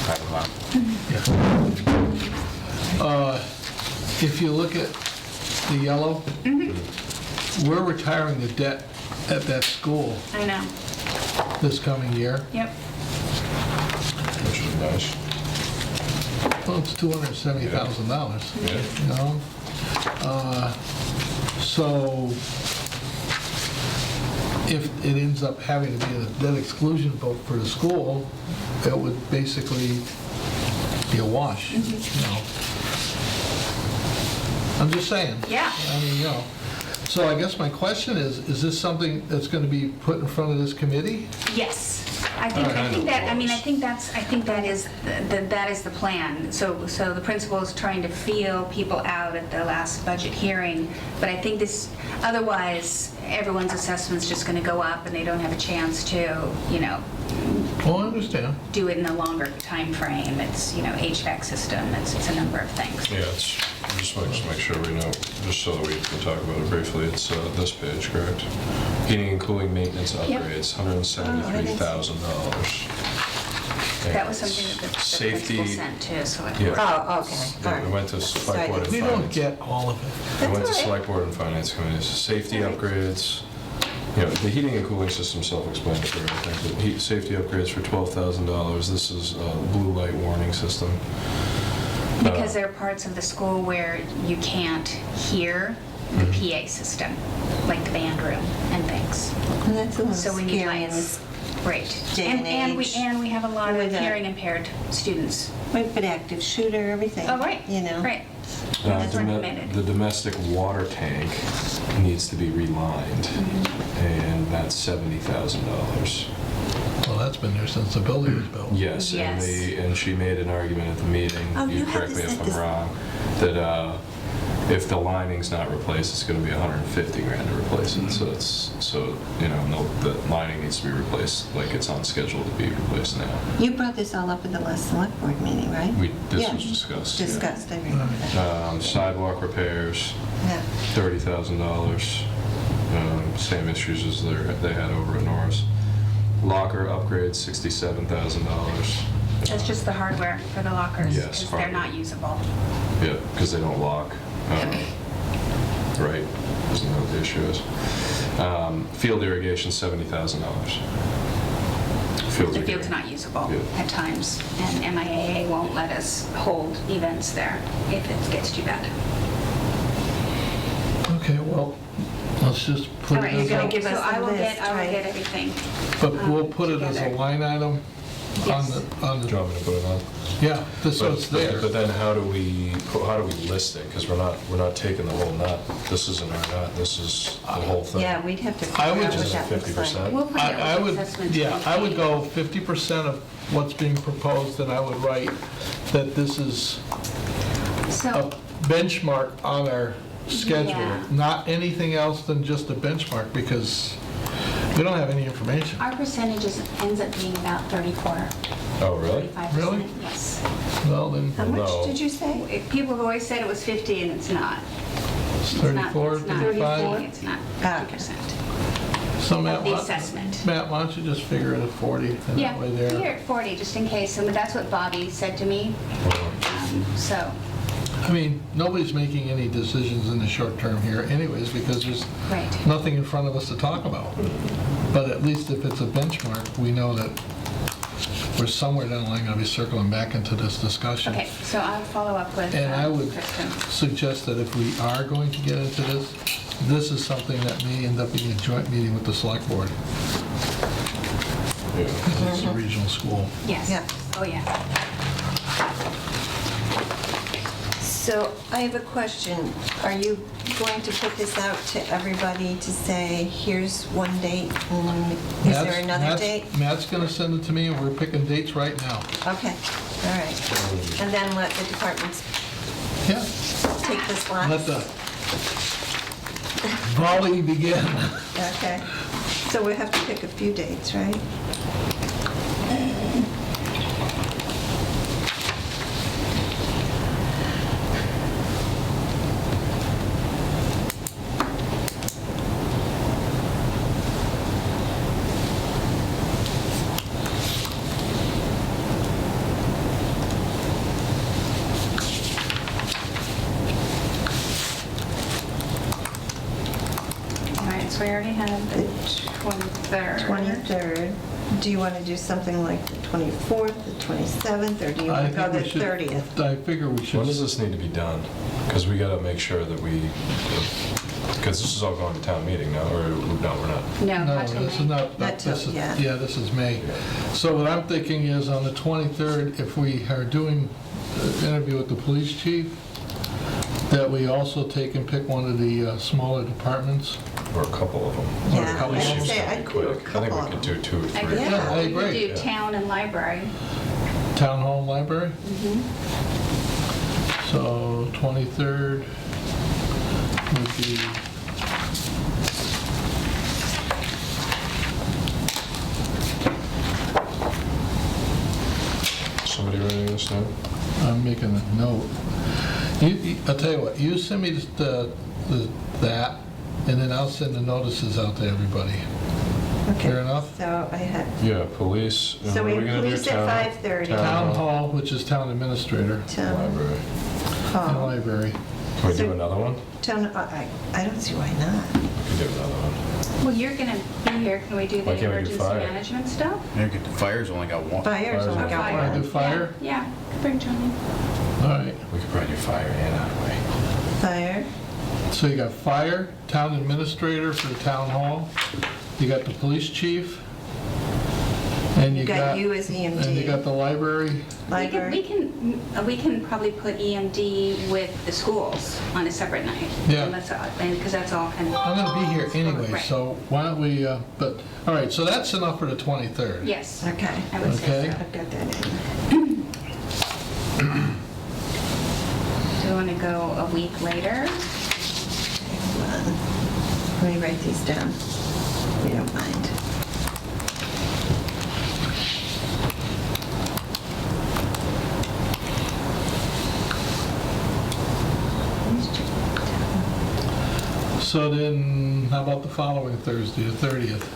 5 o'clock. If you look at the yellow, we're retiring the debt at that school I know. this coming year. Yep. Which is nice. Well, it's $270,000, Yeah. you know? So if it ends up having to be a debt exclusion vote for the school, it would basically be a wash, you know? I'm just saying. Yeah. I mean, you know. So I guess my question is this something that's going to be put in front of this committee? Yes, I think that, I mean, I think that is the plan. So the principal is trying to feel people out at the last budget hearing, but I think this, otherwise, everyone's assessment's just gonna go up and they don't have a chance to, you know, Oh, I understand. do it in a longer time frame. It's, HVAC system, it's a number of things. Yeah, it's, I just want to make sure we know, just so that we can talk about it briefly, it's this page, correct? Heating and cooling maintenance Yep. upgrades, $173,000. That was something that the Safety- principal sent too, so it Yeah. worked. Oh, okay, all We right. went to select board and We don't finance. get all of it. We That's went to all right. select board and finance committees, safety upgrades, the heating and cooling system self-explanatory, I think, but safety upgrades for $12,000. This is blue light warning system. Because there are parts of the school where you can't hear the PA system, like the band room and things. And that's a So little we need scary in lights. this, Right. Day and age. And we have a lot of With that. hearing impaired students. but active shooter, everything. Oh, right. You know? Right. That's recommended. The domestic water tank needs to be relined, and that's $70,000. Well, that's been there since the building was built. Yes, Yes. and she made an argument at the meeting, Oh, you you had correct me this if at I'm this- wrong, that if the lining's not replaced, it's gonna be $150,000 to replace it, so the lining needs to be replaced, like it's on schedule to be replaced now. You brought this all up at the last select board meeting, right? This Yeah. was discussed. yeah. Discussed, I remember that. Sidewalk repairs, Yeah. $30,000. Same issues as they had over at Norris. Locker upgrades, $67,000. That's just the hardware for the lockers. Yes, Because they're hardware. not usable. Yeah, because they don't lock. Right, isn't that what the issue is? Field irrigation, $70,000. The field's not usable Yeah. at times, and MIAA won't let us hold events there if it gets too bad. Okay, well, let's just put All right, it you're as gonna a, give us So I the will list, get right? everything. but we'll put it as a together. line item on Yes. the, Do you want me to put it on? yeah, so it's there. But then how do we list it? Because we're not taking the whole nut. This isn't our nut, this is the whole thing. Yeah, we'd have to I figure would out what just- that looks 50%. like. We'll put it I with would, assessments. yeah, for I would each. go 50% of what's being proposed, and I would write that this is a So, benchmark on our schedule, Yeah. not anything else than just a benchmark, because we don't have any information. our percentage ends up being about 34, Oh, really? 35%. Really? Yes. Well, then, How much No. did you say? People have always said it was 50, and it's not. it's It's not- 34, it's not 35? 50, It's not Ah. 50%. So Matt, the why- assessment. Matt, why don't you just figure it at 40, and Yeah, that way here there. at 40, just in case, and that's what Bobby said to me, so, I mean, nobody's making any decisions in the short term here anyways, because there's right. nothing in front of us to talk about. But at least if it's a benchmark, we know that we're somewhere down the line going to be circling back into this discussion. Okay, so I'll follow up with And I would Kristen. suggest that if we are going to get into this, this is something that may end up being a joint meeting with the select board, Yeah. because it's a regional school. Yes. Yeah. Oh, yeah. So I have a question. Are you going to put this out to everybody to say, here's one date, and is there another date? Matt's going to send it to me, and we're picking dates right now. Okay, all right. And then let the departments Yeah, take the slots? let the volley begin. Okay. So we have to pick a few dates, right? All right, so we already have the 23rd. 23rd. Do you want to do something like the 24th, the 27th, or do you I want to go think the we should- 30th? I figure we should. When does this need to be done? Because we got to make sure that because this is all going to town meeting now, or no, we're not. No, No, not till this is May. not, Not till- this is, yeah. yeah, this is May. So what I'm thinking is on the 23rd, if we are doing an interview with the police chief, that we also take and pick one of the smaller departments. Or a couple of them. Yeah, couple I'd of say Pretty I'd do a quick. I think couple we of could them. do 2 or 3. Yeah, I We could agree. do town and library. Town Hall Library? So 23rd would be, Somebody writing this down? I'm making a note. I'll tell you what, you send me that, and then I'll send the notices out to everybody. Okay. Fair enough? So I had, Yeah, police. and so what we are have gonna do? police at 5:30. Town hall, which is town administrator, Town Library. and hall. library. Can we So- do another one? I don't see why not. We can do another one. Well, you're gonna be here, can we do the Why can't we do emergency fire? management stuff? Yeah, the fire's only got one. Fire's only Or got fire? Wanna do one. fire? Yeah, bring Johnny. All right, We could probably do fire and highway. Fire. so you got fire, town administrator for the town hall, you got the police chief, and you You got got, you as and you got EMD. the library. Library. We can probably put EMD with the schools on a separate night. Yeah. Because that's all kind of. I'm gonna be here anyway, Right. so why don't we, all right, so that's enough for the 23rd. Yes, Okay. I would say Okay. so. I've got that in. Do you want to go a week later? Hold on. Let me write these down. We don't mind. So then, how about the following Thursday, the 30th?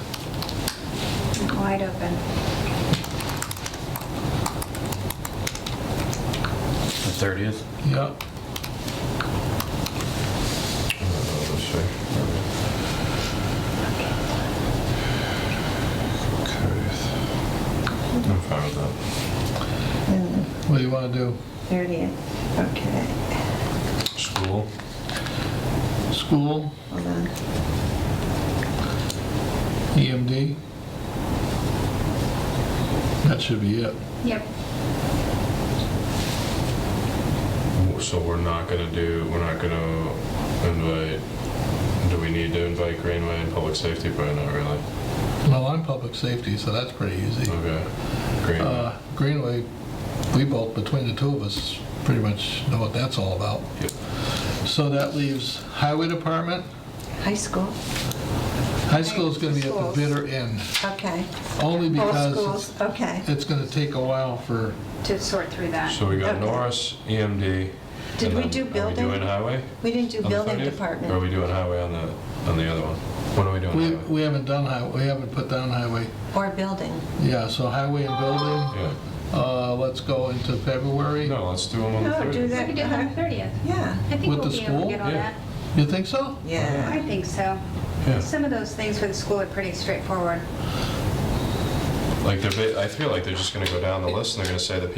Wide open. The 30th? Yep. Let's see. I'm fine with that. What do you want to do? 30th. Okay. School? School, Hold on. EMD? That should be it. Yep. So we're not gonna invite, do we need to invite Greenway and Public Safety? Probably not really. Well, I'm public safety, so that's pretty easy. Okay. Greenway. Greenway, we both, between the two of us, pretty much know what that's all about. Yep. So that leaves highway department. High school. High school's gonna be at the Schools. bitter end, Okay. only Both because schools. Okay. it's gonna take a while for, To sort through that. So we got Okay. Norris, EMD. Did and we then do Are we building? doing highway? We didn't do on the building 30th? department. Or are we doing highway on the other one? When are we doing highway? we haven't done highway, we haven't put down highway. Or building. Yeah, so highway and building, Yeah. let's go into February. No, let's do them on the No, 30th. do We that. could do it on the 30th. Yeah. I think With we'll the be able to school? get all Yeah. that. You think so? I Yeah. think so. Yeah. Some of those things for the school are pretty straightforward. Like I feel like they're just going to go down the list and they're going to say the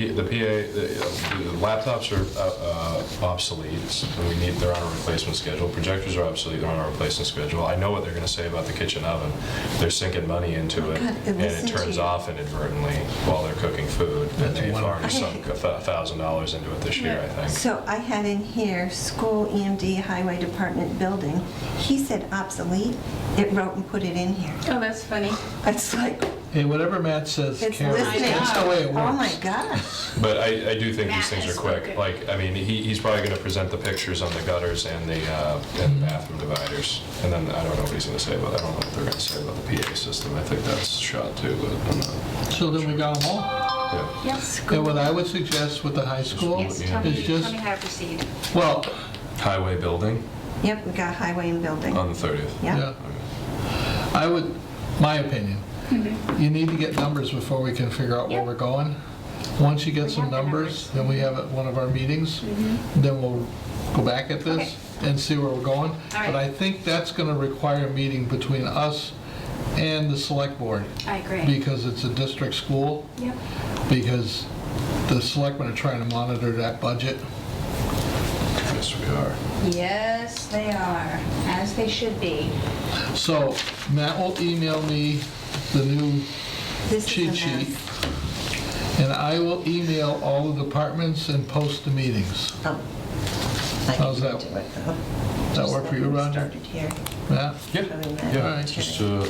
laptops are obsolete. And they're on a replacement schedule. Projectors are obsolete. They're on a replacement schedule. I know what they're going to say about the kitchen oven. They're sinking money into it, God, and it listen to turns you. off inadvertently while they're cooking food. And That's they've wonderful. already sunk $1,000 into it this year, I think. So I had in here, school, EMD, highway department, building. He said obsolete. It wrote and put it in here. Oh, that's funny. It's like, Hey, whatever Matt says, it's Karen, listening. that's the way it works. Oh my gosh. But I do think these Matt things are has quick. spoken. Like, I mean, he's probably going to present the pictures on the gutters and the bathroom dividers. And then I don't know what he's going to say about, I don't know what they're going to say about the PA system. I think that's shot too, but I'm not. So then we got them all. Yeah. Yep. And what I would suggest with the high school Yes, Yeah. tell me, is tell just, me how to proceed. well, Highway building Yep, we got highway and building. on the 30th. Yeah. yeah. I would, my opinion, you need to get numbers before we can figure out where Yep. we're going. Once you get We some have the numbers, numbers. then we have at one of our meetings, then we'll go back at this and see where we're going. right. But I think that's gonna require a meeting between us and the select board, I agree. because it's a district school, Yep. because the selectmen are trying to monitor that budget. Yes, we are. Yes, they are, as they should be. So Matt will email me the new This is cheat a sheet, mess. and I will email all the departments and post the meetings. Oh. I How's can that? do it, though. Does that work for you, Roger? Started here. Matt? Yeah, Probably not. yeah. Alright. Just hold,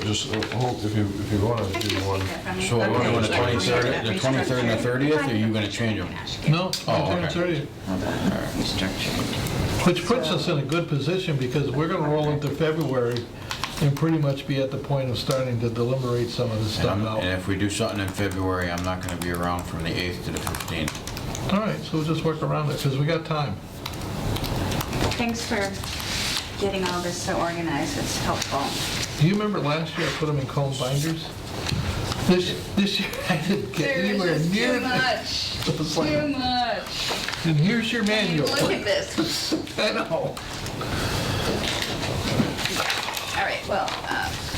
if you want I to can do just one. take that from you. So we're Okay. doing the Yeah. 23rd, the 23rd and the 30th, or are you gonna change them? No, Oh, okay. 30th. Hold on, restructuring. Which puts us in a good position, because we're gonna roll into February and pretty much be at the point of starting to deliberate some of this stuff And out. if we do something in February, I'm not gonna be around from the 8th to the 15th. All right, so we'll just work around it, because we got time. Thanks for getting all this so organized, it's helpful. Do you remember last year I put them in comb binders? This year I didn't get anywhere near that. It was like, Too much. and here's your manual. Look at this. I know. All right, well,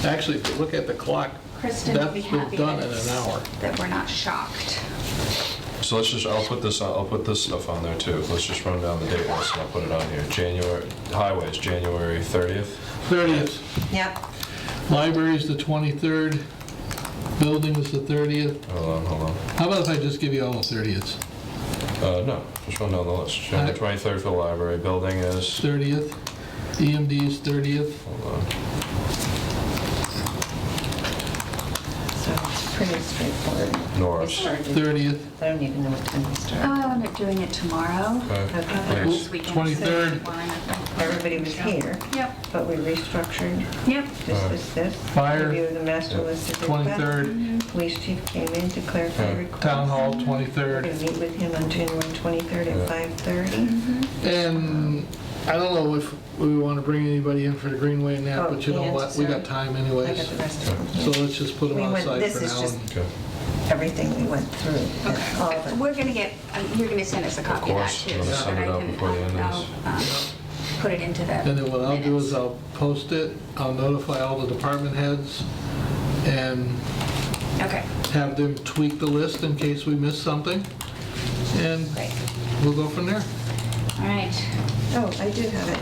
Actually, if you look at the clock, Kristen that's will be been happy done that in an it's- hour. that we're not shocked. So let's just, I'll put this stuff on there too. Let's just run down the date list and I'll put it on here. Highways, January 30th. 30th. Yep. Library's the 23rd. Building is the 30th. Hold on. How about if I just give you all the 30ths? No, just run down the list. January 23rd for the library. Building is, 30th. EMD is 30th. hold on. So it's pretty straightforward. Norris. 30th. I don't even know what time we Oh, start. I'm not doing it tomorrow. Okay. Okay. This weekend. 23rd. Everybody was here, Yep, but we restructured yep. this. Fire, Review the master list of requests. 23rd. Police chief came in to clarify Okay. requests. Town Hall, We're 23rd. gonna meet with him on January 23rd at 5:30. And I don't know if we want to bring anybody in for the Greenway and that, Oh, but you know and what? We got sorry. time I anyways. got the rest of them So here. let's just put them We went- outside this for is now. just- and- Okay. Everything we went through. and all the- We're gonna get, you're gonna send us a copy of that course. too. I'm gonna so send that it I out can- before the end of this. I'll, put it into the And then what I'll do is minutes. I'll post it, I'll notify all the department heads, and Okay, have them tweak the list in case we miss something, and great. we'll go from there. All right. Oh, I do have it.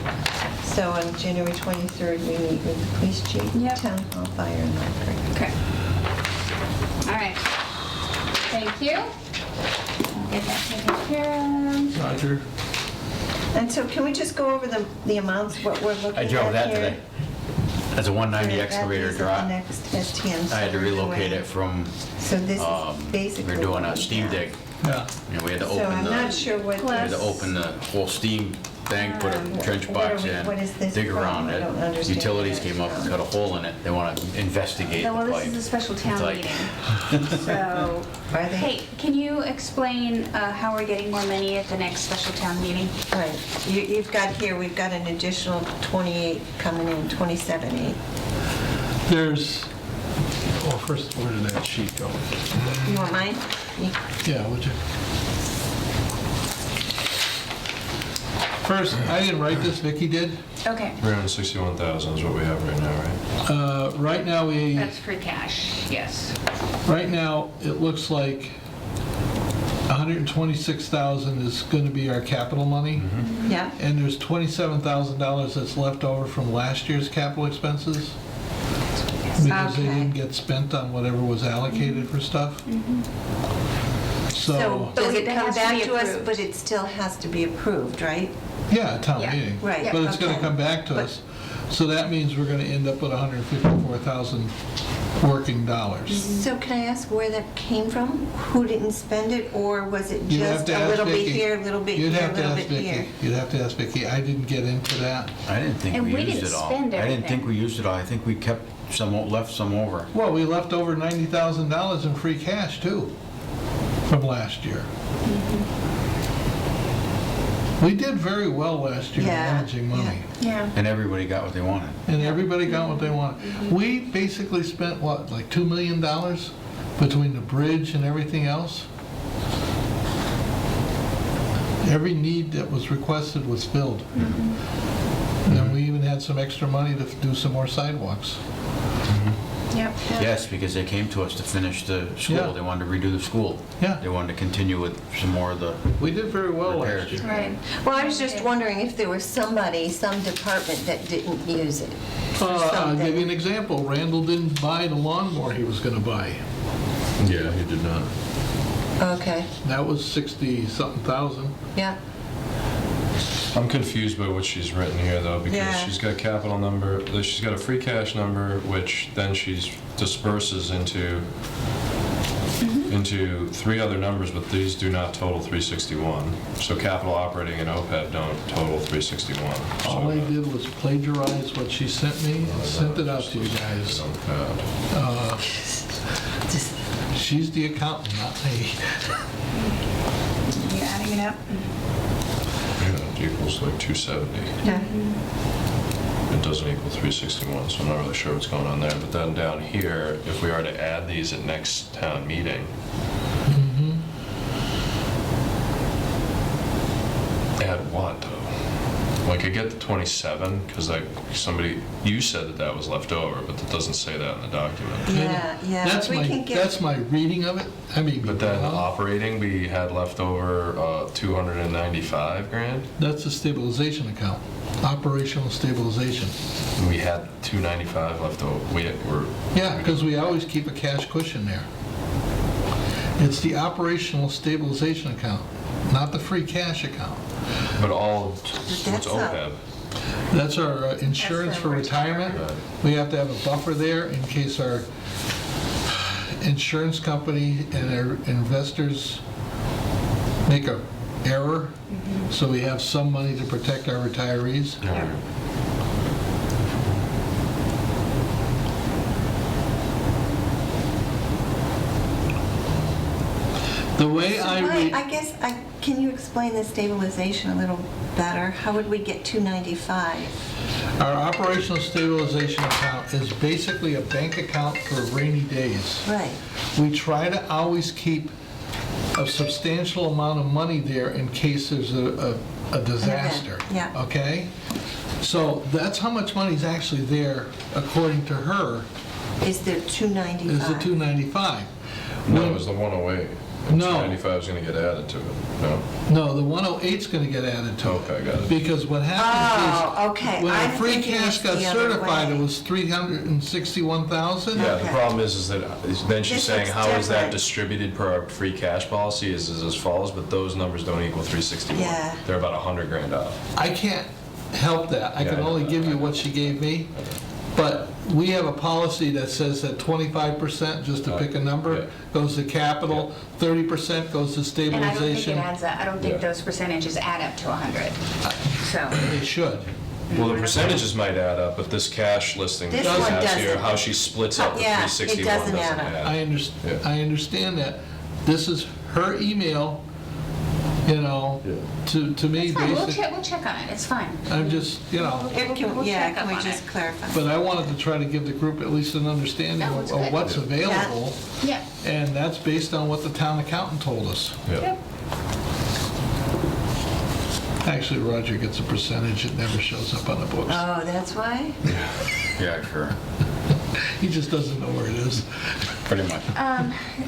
So on January 23rd, we meet with the police chief, Yep. town hall, fire, and library. Okay. All right. Thank you. I'll get that taken care of. Roger? And so can we just go over the amounts, what we're looking at I drove that here? today. That's a 190 That excavator is the drive. next STM. I had to so we're relocate doing- it from, So this is basically. we're doing what a we steam have. dig. Yeah. And we had to So open I'm not sure what. we had to this- open the whole steam thing, put a trench what are box we- in, what is this dig from? around I it. don't understand Utilities what it's came up and from. cut a hole in it. They want to investigate the Well, this pipe. is a special It's town like- meeting. So, Are they? hey, can you explain how we're getting more money at the next special town meeting? Right, you've got here, we've got an additional 28 coming in, 27.8. There's, well, first, where did that sheet go? You want mine? Yeah, would you? First, I didn't write this, Vicki did. Okay, 361,000 is what we have right now, right? Right now, that's free cash, yes. right now, it looks like 126,000 is going to be our capital money. Yeah, And there's $27,000 that's left over from last year's capital expenses, because they Okay. didn't get spent on whatever was allocated for stuff. so So, does But it it come has to back be to us, approved. but it still has to be approved, right? yeah, a town Yeah. meeting. Right. But it's going to okay. come back to But- us. So that means we're going to end up with 154,000 working dollars. So can I ask where that came from? Who didn't spend it, or was it You'd have just to a ask little bit Vicki. here, a little bit You'd here, a have to little ask bit here? Vicki. You'd have to ask Vicki. I didn't get into that. I didn't think And we we used didn't it all. spend I didn't everything. think we used it all. I think we kept some, left some over. Well, we left over $90,000 in free cash too, from last year. We did very well last year Yeah, managing money, Yeah. And everybody got what they wanted. and everybody got what they wanted. We basically spent, what, like $2 million between the bridge and everything else? Every need that was requested was filled. And then we even had some extra money to do some more sidewalks. Yep. Yes, because they came to us to finish the school. Yeah. They wanted to redo the school. Yeah. They wanted to continue with some more of the, We did very well last Repairs. year. Right. Well, I was just wondering if there was somebody, some department that didn't use it. I'll give you an example. Randall didn't buy the lawnmower he was gonna buy. Yeah, he did not. Okay, That was 60-something thousand. yeah. I'm confused by what she's written here, though, because Yeah. she's got capital number, she's got a free cash number, which then she disperses into into three other numbers, but these do not total 361. So capital operating and OPEB don't total 361. All I did was plagiarize what she sent me and sent it out to you guys. She's the accountant, not me. You adding it up? Yeah, it equals like 270. Yeah. It doesn't equal 361, so I'm not really sure what's going on there. But then down here, if we are to add these at next town meeting, add what though? Like I get the 27, because like you said that was left over, but that doesn't say that in the document. Yeah. That's We can that's get, my reading of it. I mean, But then operating, we had left over 295 grand. that's a stabilization account, operational stabilization. We had 295 left over. Yeah, because we always keep a cash cushion there. It's the operational stabilization account, not the free cash account. But what's That's OPEB? That's our insurance That's for our retirement. retirement. We have to have a buffer there in case our insurance company and our investors make a error. So we have some money to protect our retirees. The way I read, I guess, can you explain the stabilization a little better? How would we get 295? our operational stabilization account is basically a bank account for rainy days. Right. We try to always keep a substantial amount of money there in case there's a disaster. Yeah. Okay? So that's how much money's actually there, according to her, Is there 295? is the 295. No, it was the 108. No. 295 is going to get added to it. No? No, the 108's gonna get added to it. Okay, got it. Because what happens Oh, okay. is, when I'm the free thinking cash it's got the other certified, it way. was 361,000. Yeah, the Okay. problem is that then she's This saying, looks how is that different. distributed per our free cash policy is as follows, but those numbers don't equal 361. Yeah. They're about 100 grand off. I can't help that. I can Yeah, I only know. give you what she gave me. But we have a policy that says that 25%, just to pick a Yeah. number, goes to capital, 30% goes to And I don't think it stabilization. adds up, I don't think Yeah. those percentages add up to 100. So, They should. Well, the percentages might add up, but this cash listing that This she one has here, doesn't. how she splits up the Yeah, it 361 doesn't doesn't add up. add. I Yeah. understand that. This is her email, you know, to me, it's fine, basically. we'll check on it, it's fine. I'm just, you know, We'll Yeah, check can up we on just it. clarify? but I wanted to try to give the group at least an understanding No, of it's of good. what's available. Yeah, And that's based on what the town accountant told us. Yeah. yep. Actually, Roger gets a percentage, it never shows up on the books. Oh, that's why? Yeah, sure, He just doesn't know where it is. pretty much.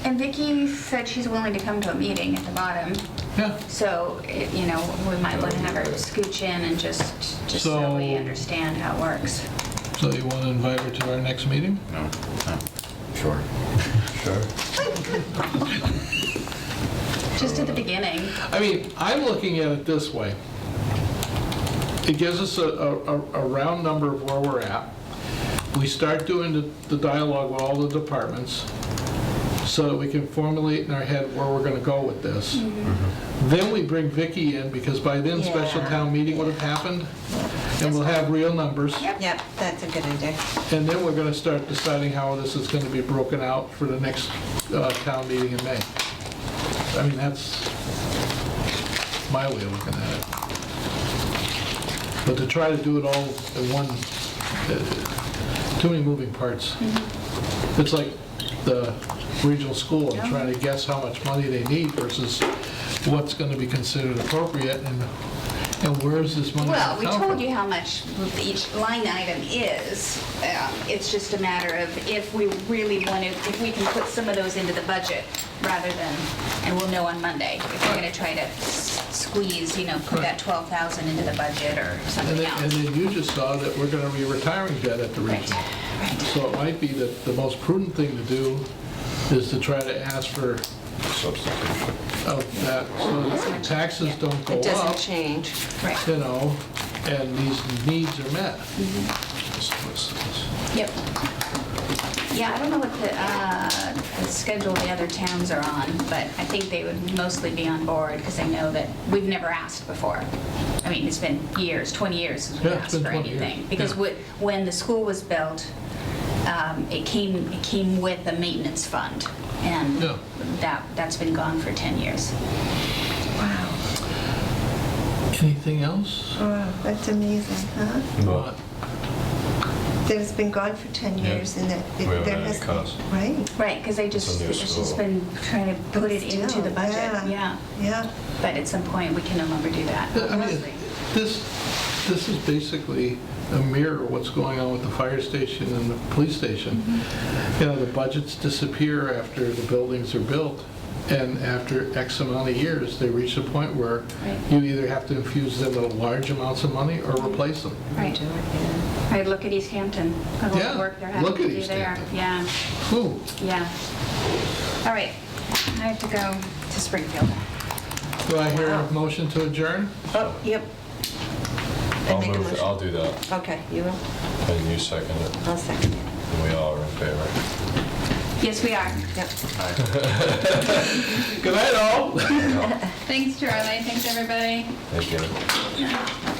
And Vicki said she's willing to come to a meeting at the bottom, Yeah, so, you know, we might want to have her scooch in and just so we So- understand how it works. so you want to invite her to our next meeting? No, no, sure. Sure. Just at the beginning. I mean, I'm looking at it this way. It gives us a round number of where we're at. We start doing the dialogue with all the departments so that we can formulate in our head where we're gonna go with this. Then we bring Vicki in, because by then special Yeah. town meeting would have happened, and we'll have real numbers. Yep, that's a good idea. And then we're gonna start deciding how this is gonna be broken out for the next town meeting in May. I mean, that's my way of looking at it. But to try to do it all in one, too many moving parts. It's like the regional school, and trying to guess how much money they need versus what's gonna be considered appropriate, and where is this money Well, gonna we come told from? you how much each line item is. It's just a matter of if we really want to, if we can put some of those into the budget rather than, and we'll know on Monday, if we're going to try to squeeze, you know, put that 12,000 into the budget or And something then, and else. then you just saw that we're gonna be retiring debt at the Right, regional. right. So it might be that the most prudent thing to do is to try to ask for Substitution. that, so that taxes don't go It up, doesn't change. Right, you know, and these needs are met. yep. Yeah, I don't know what the schedule the other towns are on, but I think they would mostly be on board because I know that we've never asked before. I mean, it's been years, 20 years since we Yeah, it's asked been for 20 years. anything. Because Yeah. when the school was built, it came with a maintenance fund, and Yeah. that's been gone for 10 years. Wow. Anything else? Wow, that's amazing, huh? Well, That it's been gone for 10 Yeah. years and that We haven't there had any has, cost. right? Right, because It's a new it's just school. been trying to put it into Still, the budget, yeah. Yeah. But at some point, we can no longer do that. I mean, obviously. this is basically a mirror of what's going on with the fire station and the police station. You know, the budgets disappear after the buildings are built, and after X amount of years, they reach a point where Right. you either have to infuse them with large amounts of money or replace them. Right. Right, look at Easthampton, all Yeah, the work they're having look to at do there. Easthampton. Yeah, Whew. yeah. All right, I have to go to Springfield. Do I hear a motion to adjourn? Oh, yep. I'll make a move, motion. I'll do that, Okay, you will? and you second it, I'll second it. and we all are in favor. Yes, we are. Yep. Good night, all. Thanks, Charlie. Thanks, everybody. Thank you.